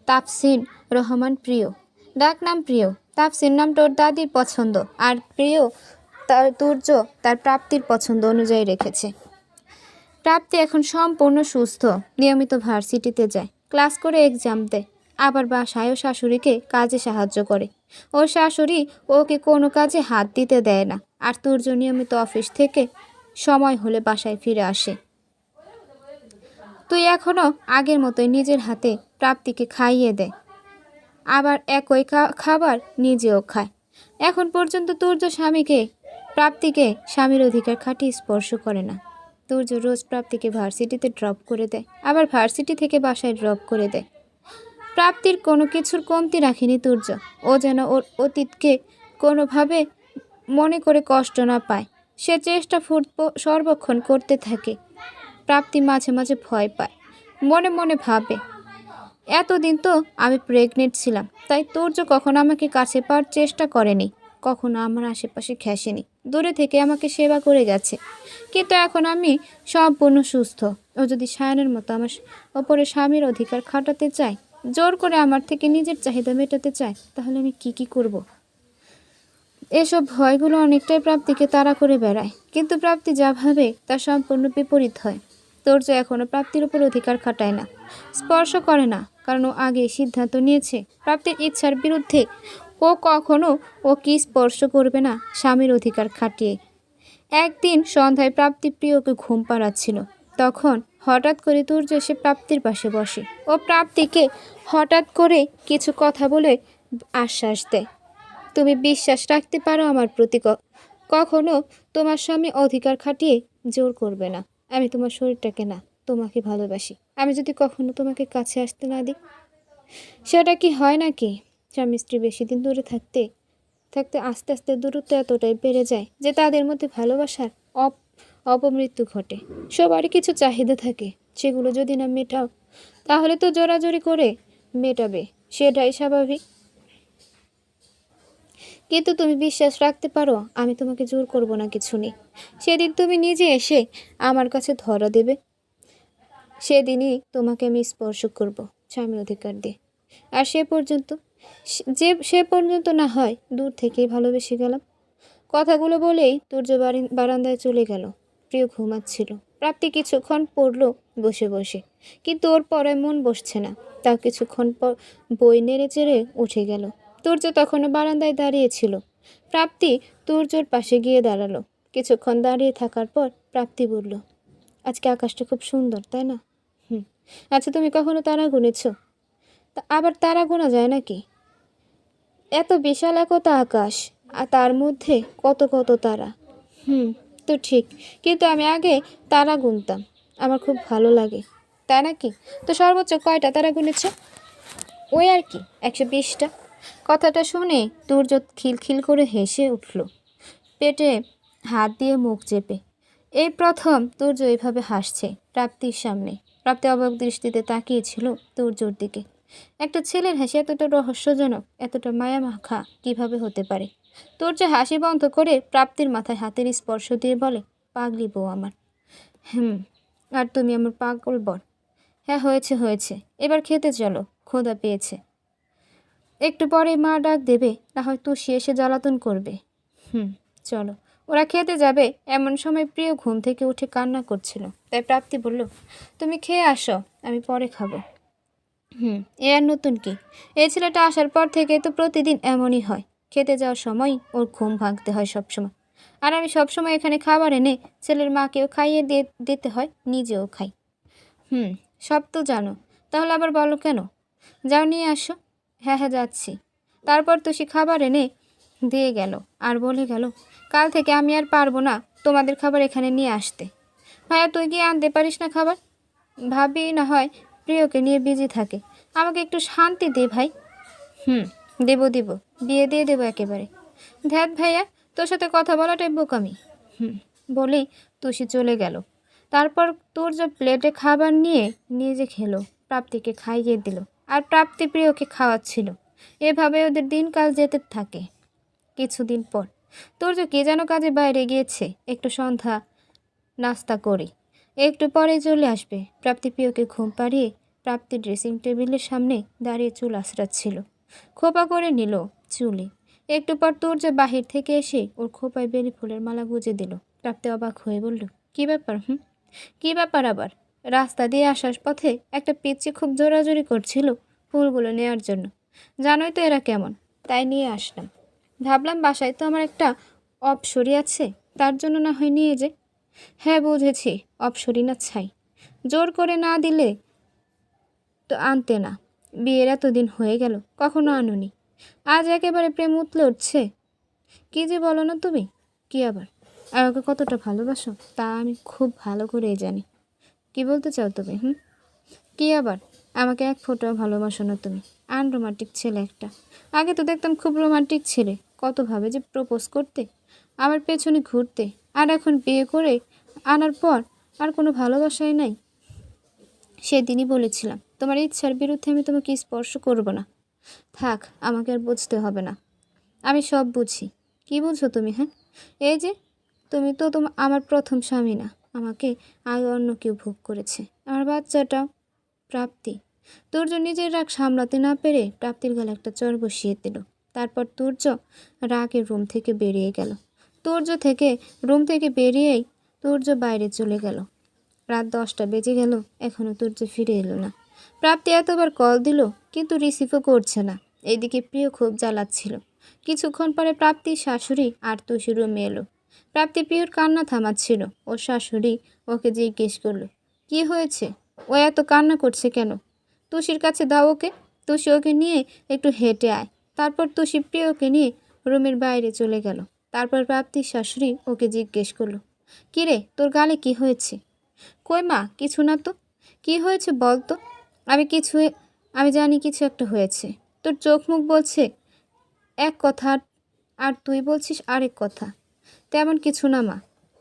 তাফসিন রহমান প্রিয়। ডাক নাম প্রিয়। তাফসিন নামটা ওর দাদির পছন্দ, আর প্রিয় তুর্য তার প্রাপ্তির পছন্দ অনুযায়ী রেখেছে। প্রাপ্তি এখন সম্পূর্ণ সুস্থ, নিয়মিত ভার্সিটিতে যায়, ক্লাস করে এক্সাম দেয়, আবার বাসায় ও শাশুড়িকে কাজে সাহায্য করে। ওর শাশুড়ি ওকে কোনো কাজে হাত দিতে দেয় না, আর তুর্য নিয়মিত অফিস থেকে সময় হলে বাসায় ফিরে আসে। তুই এখনও আগের মতোই নিজের হাতে প্রাপ্তিকে খাইয়ে দে, আবার একই খাবার নিজেও খায়। এখন পর্যন্ত তুর্য প্রাপ্তিকে স্বামীর অধিকার খাটিয়ে স্পর্শ করে না। তুর্য রোজ প্রাপ্তিকে ভার্সিটিতে ড্রপ করে দেয়, আবার ভার্সিটি থেকে বাসায় ড্রপ করে দেয়। প্রাপ্তির কোনো কিছুর কমতি রাখেনি তুর্য। ও যেন ওর অতীতকে কোনোভাবে মনে করে কষ্ট না পায়, সে চেষ্টা সর্বক্ষণ করতে থাকে। প্রাপ্তি মাঝে মাঝে ভয় পায়, মনে মনে ভাবে, এতদিন তো আমি প্রেগনেন্ট ছিলাম, তাই তুর্য কখনো আমাকে কাছে পাওয়ার চেষ্টা করেনি, কখনো আমার আশেপাশে ঘেঁষেনি, দূরে থেকে আমাকে সেবা করে গেছে। কিন্তু এখন আমি সম্পূর্ণ সুস্থ। ও যদি সায়নের মতো আমার ওপরে স্বামীর অধিকার খাটাতে চায়, জোর করে আমার থেকে নিজের চাহিদা মেটাতে চায়, তাহলে আমি কি করব? এসব ভয়গুলো অনেকটাই প্রাপ্তিকে তাড়া করে বেড়ায়, কিন্তু প্রাপ্তি যা ভাবে তার সম্পূর্ণ বিপরীত হয়। তুর্য এখনও প্রাপ্তির উপর অধিকার খাটায় না, স্পর্শ করে না, কারণ ও আগে সিদ্ধান্ত নিয়েছে প্রাপ্তির ইচ্ছার বিরুদ্ধে ও কি স্পর্শ করবে না স্বামীর অধিকার খাটিয়ে। একদিন সন্ধ্যায় প্রাপ্তি প্রিয়কে ঘুম পাড়াচ্ছিল, তখন হঠাৎ করে তুর্য এসে প্রাপ্তির পাশে বসে। ও প্রাপ্তিকে হঠাৎ করে কিছু কথা বলে আশ্বাস দেয়, তুমি বিশ্বাস রাখতে পারো আমার প্রতি, কখনো তোমার স্বামী অধিকার খাটিয়ে জোর করবে না। আমি তোমার শরীরটাকে না, তোমাকে ভালোবাসি। আমি যদি কখনো তোমাকে কাছে আসতে না দিই, সেটা কি হয় নাকি? স্বামী স্ত্রী বেশি দিন দূরে থাকতে থাকতে আস্তে আস্তে দূরত্ব এতটাই বেড়ে যায় যে তাদের মধ্যে ভালোবাসার অপমৃত্যু ঘটে। সবারই কিছু চাহিদা থাকে, সেগুলো যদি না মেটাও তাহলে তো জোরাজোরি করে মেটাবে, সেটাই স্বাভাবিক। কিন্তু তুমি বিশ্বাস রাখতে পারো আমি তোমাকে জোর করব না কিছু নেই। সেদিন তুমি নিজে এসে আমার কাছে ধরা দেবে, সেদিনই তোমাকে আমি স্পর্শ করব স্বামী অধিকার দিয়ে। আর সে পর্যন্ত না হয় দূর থেকেই ভালোবেসে গেলাম। কথাগুলো বলেই তুর্য বারান্দায় চলে গেল। প্রিয় ঘুমাচ্ছিল। প্রাপ্তি কিছুক্ষণ পড়ল বসে বসে, কিন্তু ওর পরে মন বসছে না। তাও কিছুক্ষণ পর বই নেড়ে চেড়ে উঠে গেল। তুর্য তখনও বারান্দায় দাঁড়িয়েছিল। প্রাপ্তি তুর্যর পাশে গিয়ে দাঁড়ালো। কিছুক্ষণ দাঁড়িয়ে থাকার পর প্রাপ্তি বলল, আজকে আকাশটা খুব সুন্দর, তাই না? হুম। আচ্ছা, তুমি কখনো তারা গুনেছ? তা আবার তারা গোনা যায় নাকি? এত বিশাল একতা আকাশ, আর তার মধ্যে কত কত তারা। হুম, তো ঠিক, কিন্তু আমি আগে তারা গুনতাম, আমার খুব ভালো লাগে। তাই নাকি? তো সর্বোচ্চ কয়টা তারা গুনেছ? ওই আর কি, 120টা। কথাটা শুনে তুর্য খিলখিল করে হেসে উঠল, পেটে হাত দিয়ে মুখ চেপে। এই প্রথম তুর্য এইভাবে হাসছে প্রাপ্তির সামনে। প্রাপ্তি অবাক দৃষ্টিতে তাকিয়েছিল তুর্যর দিকে। একটা ছেলের হাসি এতটা রহস্যজনক, এতটা মায়ামাখা কিভাবে হতে পারে? তুর্য হাসি বন্ধ করে প্রাপ্তির মাথায় হাতের স্পর্শ দিয়ে বলে, পাগলি বউ আমার। হুম, আর তুমি আমার পাগল বর। হ্যাঁ, হয়েছে হয়েছে, এবার খেতে চলো, ক্ষুধা পেয়েছে। একটু পরে মা ডাক দেবে, না হয় তুষি এসে জ্বালাতন করবে। চলো। ওরা খেতে যাবে এমন সময় প্রিয় ঘুম থেকে উঠে কান্না করছিল। তাই প্রাপ্তি বলল, তুমি খেয়ে আসো, আমি পরে খাবো। এ আর নতুন কি? এই ছেলেটা আসার পর থেকে তো প্রতিদিন এমনই হয়। খেতে যাওয়ার সময় ওর ঘুম ভাঙতে হয় সবসময়। আর আমি সবসময় এখানে খাবার এনে ছেলের মাকেও খাইয়ে দিতে হয়, নিজেও খাই। সব তো জানো, তাহলে আবার বলো কেন? যাও নিয়ে আসো। হ্যাঁ হ্যাঁ, যাচ্ছি। তারপর তো সে খাবার এনে দিয়ে গেল আর বলে গেল, কাল থেকে আমি আর পারবো না তোমাদের খাবার এখানে নিয়ে আসতে। ভাইয়া, তুই গিয়ে আনতে পারিস না খাবার? ভাবি না হয় প্রিয়কে নিয়ে বিজি থাকে, আমাকে একটু শান্তি দে ভাই। দেবো, বিয়ে দিয়ে দেবো একেবারে। ধ্যাত ভাইয়া, তোর সাথে কথা বলাটাই বোকামি। বলেই তুষি চলে গেল। তারপর তোর যে প্লেটে খাবার নিয়ে নিজে খেলো, প্রাপ্তিকে খাইয়ে দিল, আর প্রাপ্তি প্রিয়কে খাওয়াচ্ছিল। এভাবে ওদের দিনকাল যেতে থাকে। কিছুদিন পর তোর্য কে যেন কাজে বাইরে গিয়েছে, একটু সন্ধ্যা নাস্তা করি, একটু পরে চলে আসবে। প্রাপ্তি প্রিয়কে ঘুম পাড়িয়ে প্রাপ্তি ড্রেসিং টেবিলের সামনে দাঁড়িয়ে চুল আঁচড়াচ্ছিল। খোপা করে নিল চুলে। একটু পর তোর্য বাহির থেকে এসে ওর খোপায় বেলি ফুলের মালা গুঁজে দিল। প্রাপ্তি অবাক হয়ে বলল, কী ব্যাপার? কী ব্যাপার আবার? রাস্তা দিয়ে আসার পথে একটা পিচ্চি খুব জোরাজোরি করছিল ফুলগুলো নেওয়ার জন্য। জানোই তো এরা কেমন, তাই নিয়ে আসলাম। ভাবলাম বাসায় তো আমার একটা অপসরি আছে, তার জন্য না হয় নিয়ে যে। হ্যাঁ বুঝেছি, অপসরি না ছাই। জোর করে না দিলে তো আনতে না। বিয়ের এতদিন হয়ে গেল, কখনো আনুনি, আজ একেবারে প্রেম উতলে উঠছে। কী যে বলো না তুমি? কি আবার? আমাকে কতটা ভালোবাসো তা আমি খুব ভালো করেই জানি। কি বলতে চাও তুমি? কি আবার? আমাকে এক ফোঁটাও ভালোবাসো না তুমি। আনরোমান্টিক ছেলে একটা। আগে তো দেখতাম খুব রোমান্টিক ছেলে, কত ভাবে যে প্রপোজ করতে, আমার পেছনে ঘুরতে, আর এখন বিয়ে করে আনার পর আর কোনো ভালোবাসাই নাই। সেদিনই বলেছিলাম তোমার ইচ্ছার বিরুদ্ধে আমি তোমাকে স্পর্শ করব না। থাক, আমাকে আর বুঝতে হবে না, আমি সব বুঝি। কি বুঝো তুমি? এই যে তুমি তো আমার প্রথম স্বামী না, আমাকে আগে অন্য কেউ ভোগ করেছে, আমার বাচ্চাটাও। প্রাপ্তি। তুর্য নিজের রাগ সামলাতে না পেরে প্রাপ্তির গালে একটা চর বসিয়ে দিল। তারপর তুর্য রাগের রুম থেকে বেরিয়ে গেল। রুম থেকে বেরিয়েই তুর্য বাইরে চলে গেল। রাত 10টা বেজে গেল, এখনও তুর্য ফিরে এলো না। প্রাপ্তি এতবার কল দিল, কিন্তু রিসিভও করছে না। এইদিকে প্রিয় খুব জ্বালাচ্ছিল। কিছুক্ষণ পরে প্রাপ্তির শাশুড়ি আর তুষি রুমে এলো। প্রাপ্তি প্রিয়র কান্না থামাচ্ছিল। ওর শাশুড়ি ওকে জিজ্ঞেস করলো, কি হয়েছে? ও এত কান্না করছে কেন? তুষির কাছে দাও ওকে। তুষি ওকে নিয়ে একটু হেঁটে আয়। তারপর তুষি প্রিয়কে নিয়ে রুমের বাইরে চলে গেল। তারপর প্রাপ্তির শাশুড়ি ওকে জিজ্ঞেস করলো, কিরে, তোর গালে কি হয়েছে? কই মা, কিছু না তো। কি হয়েছে বল তো। আমি কিছু আমি জানি কিছু একটা হয়েছে। তোর চোখ মুখ বলছে এক কথা, আর তুই বলছিস আরেক কথা। তেমন কিছু না মা।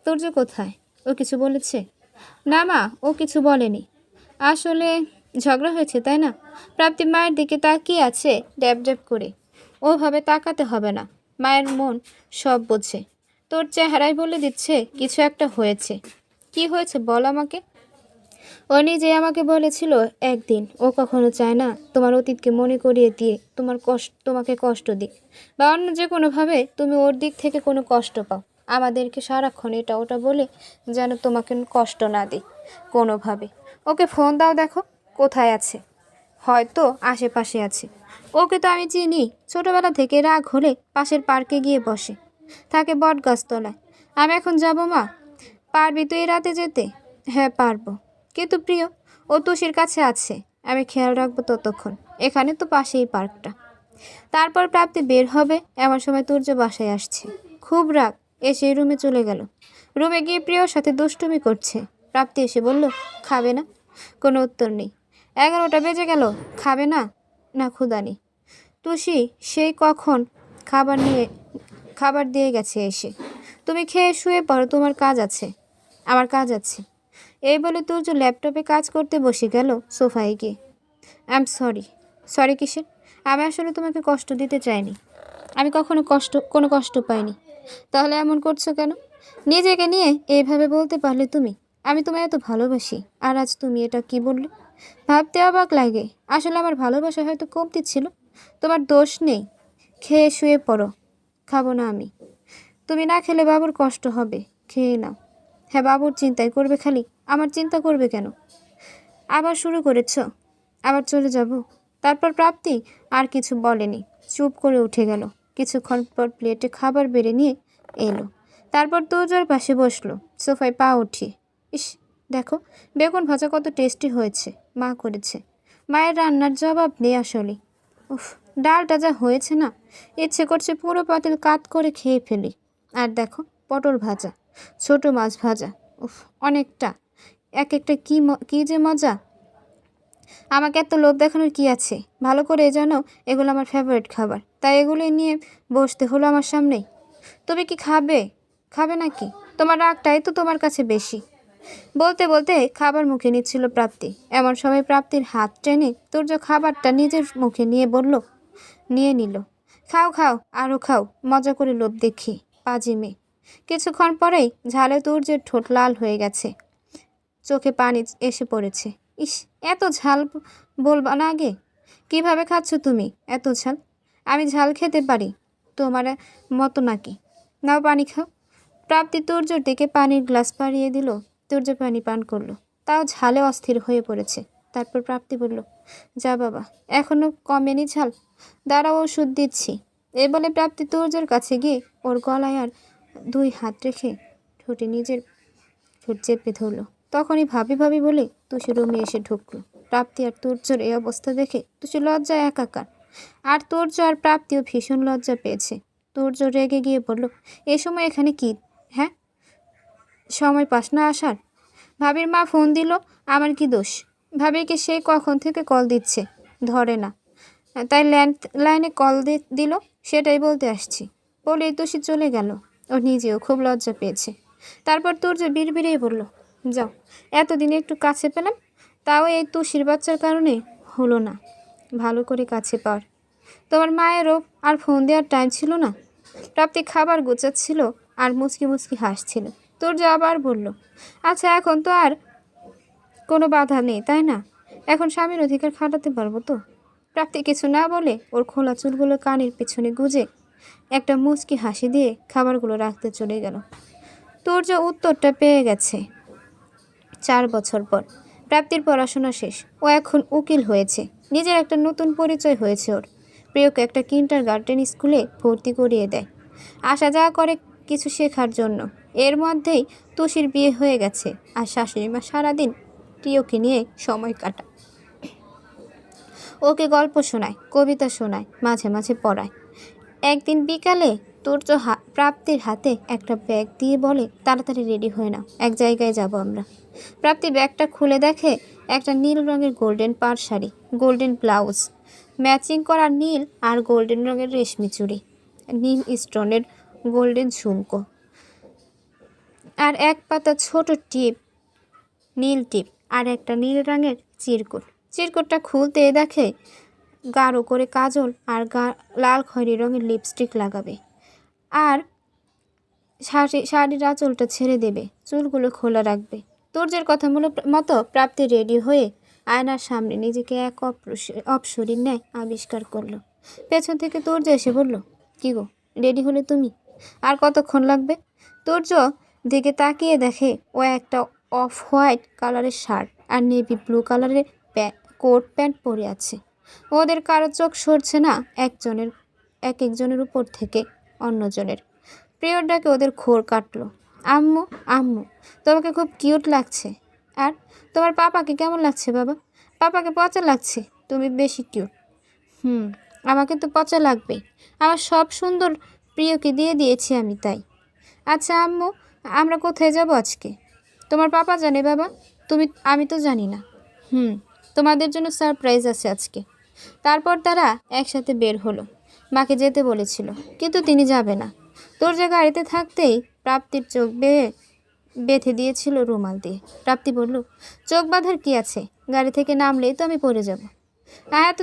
তোর যে কোথায়, ও কিছু বলেছে? না মা, ও কিছু বলেনি। আসলে ঝগড়া হয়েছে তাই না? প্রাপ্তি মায়ের দিকে তাকিয়ে আছে ড্যাব ড্যাব করে। ওভাবে তাকাতে হবে না, মায়ের মন সব বোঝে। তোর চেহারাই বলে দিচ্ছে কিছু একটা হয়েছে। কি হয়েছে বল আমাকে। ও নিজে আমাকে বলেছিল একদিন ও কখনো চায় না তোমার অতীতকে মনে করিয়ে দিয়ে তোমাকে কষ্ট দিক, বা অন্য যে কোনোভাবে তুমি ওর দিক থেকে কোনো কষ্ট পাও। আমাদেরকে সারাক্ষণ এটা ওটা বলে যেন তোমাকে কষ্ট না দিই কোনোভাবে। ওকে ফোন দাও, দেখো কোথায় আছে। হয়তো আশেপাশে আছে। ওকে তো আমি চিনি, ছোটবেলা থেকে রাগ হলে পাশের পার্কে গিয়ে বসে থাকে বট গাছতলায়। আমি এখন যাব মা। পারবি তুই রাতে যেতে? হ্যাঁ পারবো, কিন্তু প্রিয়, ও তুষির কাছে আছে, আমি খেয়াল রাখবো ততক্ষণ। এখানে তো পাশেই পার্কটা। তারপর প্রাপ্তি বের হবে এমন সময় তুর্য বাসায় আসছে। খুব রাগ, এসে রুমে চলে গেল। রুমে গিয়ে প্রিয়র সাথে দুষ্টুমি করছে। প্রাপ্তি এসে বলল, খাবে না? কোনো উত্তর নেই। 11টা বেজে গেল, খাবে না? না, ক্ষুধা নেই। তুষি সেই কখন খাবার দিয়ে গেছে এসে। তুমি খেয়ে শুয়ে পড়ো, তোমার কাজ আছে। আমার কাজ আছে। এই বলে তুর্য ল্যাপটপে কাজ করতে বসে গেল সোফায় গিয়ে। I am sorry. সরি কিসের? আমি আসলে তোমাকে কষ্ট দিতে চাইনি। আমি কখনো কোনো কষ্ট পাইনি। তাহলে এমন করছো কেন? নিজেকে নিয়ে এইভাবে বলতে পারলে তুমি? আমি তোমায় এত ভালোবাসি, আর আজ তুমি এটা কি বললে? ভাবতে অবাক লাগে। আসলে আমার ভালোবাসা হয়তো কমতি ছিল। তোমার দোষ নেই। খেয়ে শুয়ে পড়ো। খাবো না আমি। তুমি না খেলে বাবুর কষ্ট হবে, খেয়ে নাও। হ্যাঁ, বাবুর চিন্তাই করবে খালি, আমার চিন্তা করবে কেন? আবার শুরু করেছ? আবার চলে যাব? তারপর প্রাপ্তি আর কিছু বলেনি, চুপ করে উঠে গেল। কিছুক্ষণ পর প্লেটে খাবার বেড়ে নিয়ে এলো। তারপর তুর্যর পাশে বসলো, সোফায় পা উঠিয়ে। ইস, দেখো বেগুন ভাজা কত টেস্টি হয়েছে, মা করেছে। মায়ের রান্নার জবাব নেই আসলে। উফ, ডালটা যা হয়েছে না, ইচ্ছে করছে পুরো পাতিল কাত করে খেয়ে ফেলি। আর দেখো পটল ভাজা, ছোট মাছ ভাজা, উফ অনেকটা। এক একটা কি যে মজা। আমাকে এত লোভ দেখানোর কি আছে? ভালো করে জানো এগুলো আমার ফেভারিট খাবার, তাই এগুলো নিয়ে বসতে হলো আমার সামনেই। তুমি কি খাবে? খাবে নাকি? তোমার রাগটাই তো তোমার কাছে বেশি। বলতে বলতে খাবার মুখে নিচ্ছিল প্রাপ্তি। এমন সময় প্রাপ্তির হাত টেনে তুর্য খাবারটা নিজের মুখে নিয়ে নিল। খাও খাও, আরও খাও, মজা করে লোভ দেখি, পাজি মেয়ে। কিছুক্ষণ পরেই ঝালে তুর্যের ঠোঁট লাল হয়ে গেছে, চোখে পানি এসে পড়েছে। ইস, এত ঝাল বলবা না আগে। কিভাবে খাচ্ছ তুমি এত ঝাল? আমি ঝাল খেতে পারি তোমার মতো নাকি? নাও পানি খাও। প্রাপ্তি তুর্যর দিকে পানির গ্লাস পাড়িয়ে দিল। তুর্য পানি পান করলো, তাও ঝালে অস্থির হয়ে পড়েছে। তারপর প্রাপ্তি বলল, যা বাবা, এখনো কমেনি ঝাল, দাঁড়াও ওষুধ দিচ্ছি। এ বলে প্রাপ্তি তুর্যর কাছে গিয়ে ওর গলায় আর 2 হাত রেখে ঠোঁটে নিজের ঠোঁট চেপে ধরলো। তখনই ভাবি ভাবি বলে তুষি রুমে এসে ঢুকলো। প্রাপ্তি আর তুর্যর এই অবস্থা দেখে তুষি লজ্জায় একাকার। আর তুর্য আর প্রাপ্তিও ভীষণ লজ্জা পেয়েছে। তুর্য রেগে গিয়ে বলল, এ সময় এখানে কি? হ্যাঁ, সময় পাস না আসার? ভাবির মা ফোন দিল, আমার কি দোষ? ভাবিকে সে কখন থেকে কল দিচ্ছে, ধরে না, তাই ল্যান্ডলাইনে কল দিল, সেটাই বলতে আসছি। বলেই তুষি চলে গেল। ও নিজেও খুব লজ্জা পেয়েছে। তারপর তুর্য বিড়বিড়িয়ে বলল, যাও, এতদিনে একটু কাছে পেলাম, তাও এই তুষির বাচ্চার কারণে হলো না ভালো করে কাছে পাওয়ার। তোমার মায়েরও আর ফোন দেওয়ার টাইম ছিল না। প্রাপ্তি খাবার গোছাচ্ছিল আর মুচকি মুচকি হাসছিল। তুর্য আবার বলল, আচ্ছা এখন তো আর কোনো বাধা নেই তাই না? এখন স্বামীর অধিকার খাটাতে পারবো তো? প্রাপ্তি কিছু না বলে ওর খোলা চুলগুলো কানের পেছনে গুজে একটা মুচকি হাসি দিয়ে খাবারগুলো রাখতে চলে গেল। তুর্য উত্তরটা পেয়ে গেছে 4 বছর পর। প্রাপ্তির পড়াশোনা শেষ, ও এখন উকিল হয়েছে। নিজের একটা নতুন পরিচয় হয়েছে ওর। প্রিয়কে একটা কিন্ডারগার্টেন স্কুলে ভর্তি করিয়ে দেয়, আসা যাওয়া করে কিছু শেখার জন্য। এর মধ্যেই তুষির বিয়ে হয়ে গেছে, আর শাশুড়ি মা সারাদিন প্রিয়কে নিয়ে সময় কাটায়। ওকে গল্প শোনায়, কবিতা শোনায়, মাঝে মাঝে পড়ায়। একদিন বিকালে তুর্য প্রাপ্তির হাতে একটা ব্যাগ দিয়ে বলে, তাড়াতাড়ি রেডি হয়ে নাও, এক জায়গায় যাব আমরা। প্রাপ্তি ব্যাগটা খুলে দেখে একটা নীল রঙের গোল্ডেন পাড় শাড়ি, গোল্ডেন ব্লাউজ, ম্যাচিং করা নীল আর গোল্ডেন রঙের রেশমি চুড়ি, নীল স্টোনের গোল্ডেন ঝুমকো, আর এক পাতা ছোট টিপ, নীল টিপ, আর একটা নীল রঙের চিরকুট। চিরকুটটা খুলতে দেখে গাঢ় করে কাজল আর লাল খয়েরি রঙের লিপস্টিক লাগাবে, আর শাড়ির আঁচলটা ছেড়ে দেবে, চুলগুলো খোলা রাখবে। তুর্যের কথা মতো প্রাপ্তি রেডি হয়ে আয়নার সামনে নিজেকে এক অপসরীর ন্যায় আবিষ্কার করলো। পেছন থেকে তুর্য এসে বলল, কি গো, রেডি হলে তুমি? আর কতক্ষণ লাগবে? তুর্য দিকে তাকিয়ে দেখে ও একটা অফ হোয়াইট কালারের শার্ট আর নেভি ব্লু কালারের কোট প্যান্ট পরে আছে। ওদের কারো চোখ সরছে না এক একজনের উপর থেকে অন্যজনের। প্রিয়র ডাকে ওদের ঘোর কাটলো। আম্মু, আম্মু, তোমাকে খুব কিউট লাগছে। আর তোমার পাপাকে কেমন লাগছে বাবা? পাপাকে পচা লাগছে, তুমি বেশি কিউট। আমাকে তো পচা লাগবেই, আমার সব সুন্দর প্রিয়কে দিয়ে দিয়েছি আমি, তাই। আচ্ছা আম্মু, আমরা কোথায় যাব আজকে? তোমার পাপা জানে বাবা, আমি তো জানি না। তোমাদের জন্য সারপ্রাইজ আছে আজকে। তারপর তারা একসাথে বের হলো। মাকে যেতে বলেছিল, কিন্তু তিনি যাবে না। দরজা গাড়িতে থাকতেই প্রাপ্তির চোখ বেঁধে দিয়েছিল রুমাল দিয়ে। প্রাপ্তি বলল, চোখ বাঁধার কি আছে? গাড়ি থেকে নামলেই তো আমি পড়ে যাব। এত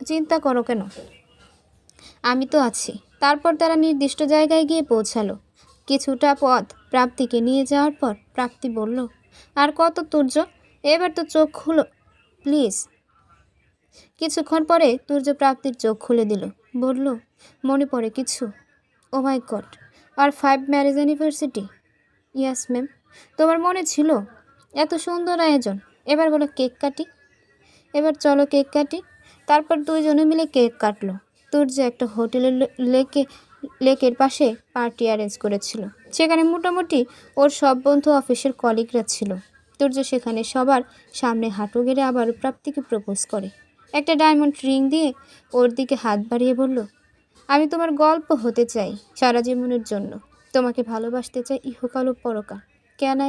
চিন্তা করো কেন, আমি তো আছি। তারপর তারা নির্দিষ্ট জায়গায় গিয়ে পৌঁছালো। কিছুটা পথ প্রাপ্তিকে নিয়ে যাওয়ার পর প্রাপ্তি বলল, আর কত তুর্য, এবার তো চোখ খুলো প্লিজ। কিছুক্ষণ পরে তুর্য প্রাপ্তির চোখ খুলে দিল, বলল, মনে পড়ে কিছু? ও মাই গড, আর 5 ম্যারেজ অ্যানিভার্সিটি? ইয়াস ম্যাম। তোমার মনে ছিল? এত সুন্দর আয়োজন। এবার বলো কেক কাটি। এবার চলো কেক কাটি। তারপর দুইজনে মিলে কেক কাটলো। তুর্য একটা হোটেলের লেকের পাশে পার্টি অ্যারেঞ্জ করেছিল। সেখানে মোটামুটি ওর সব বন্ধু অফিসের কলিগরা ছিল। তুর্য সেখানে সবার সামনে হাঁটু গেড়ে আবার প্রাপ্তিকে প্রপোজ করে। একটা ডায়মন্ড রিং দিয়ে ওর দিকে হাত বাড়িয়ে বলল, আমি তোমার গল্প হতে চাই সারা জীবনের জন্য। তোমাকে ভালোবাসতে চাই ইহকাল ও পরকাল। ক্যান?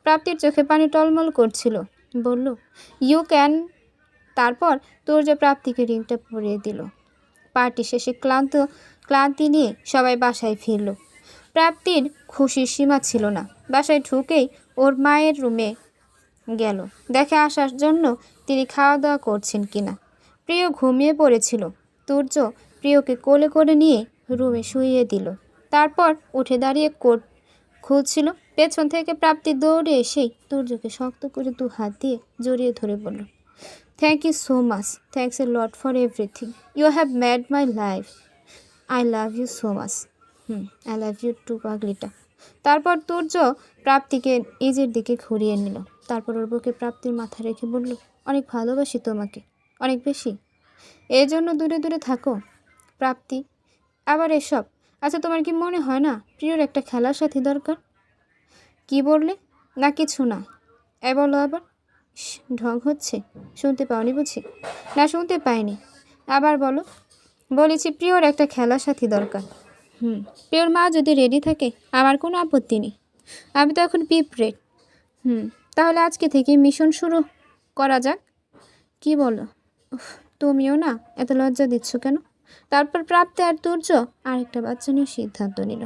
প্রাপ্তির চোখে পানি টলমল করছিল। বলল, ইউ ক্যান। তারপর তুর্য প্রাপ্তিকে রিংটা পরিয়ে দিল। পার্টি শেষে ক্লান্তি নিয়ে সবাই বাসায় ফিরল। প্রাপ্তির খুশির সীমা ছিল না। বাসায় ঢুকেই ওর মায়ের রুমে গেল, দেখে আসার জন্য তিনি খাওয়া দাওয়া করছেন কিনা। প্রিয় ঘুমিয়ে পড়েছিল। তুর্য প্রিয়কে কোলে করে নিয়ে রুমে শুইয়ে দিল। তারপর উঠে দাঁড়িয়ে কোট খুলছিল। পেছন থেকে প্রাপ্তি দৌড়ে এসেই তুর্যকে শক্ত করে 2 হাত দিয়ে জড়িয়ে ধরে বলল, thank you so much, thanks a lot for everything, you have made my life, I love you so much. I love you too পাগলিটা। তারপর তুর্য প্রাপ্তিকে নিজের দিকে ঘুরিয়ে নিল। তারপর ওর বুকে প্রাপ্তির মাথা রেখে বলল, অনেক ভালোবাসি তোমাকে, অনেক বেশি। এই জন্য দূরে দূরে থাকো প্রাপ্তি। আবার এসব। আচ্ছা, তোমার কি মনে হয় না প্রিয়র একটা খেলার সাথী দরকার? কি বললে? না কিছু না। বলো আবার। ঢং হচ্ছে, শুনতে পাওনি বুঝি? না, শুনতে পাইনি, আবার বলো। বলেছি প্রিয়র একটা খেলার সাথী দরকার। প্রিয়র মা যদি রেডি থাকে আমার কোনো আপত্তি নেই। আমি তো এখন পিঁপড়ে। তাহলে আজকে থেকে মিশন শুরু করা যাক। কি বলো? তুমিও না এত লজ্জা দিচ্ছ কেন? তারপর প্রাপ্তি আর তুর্য আরেকটা বাচ্চা নিয়ে সিদ্ধান্ত নিল।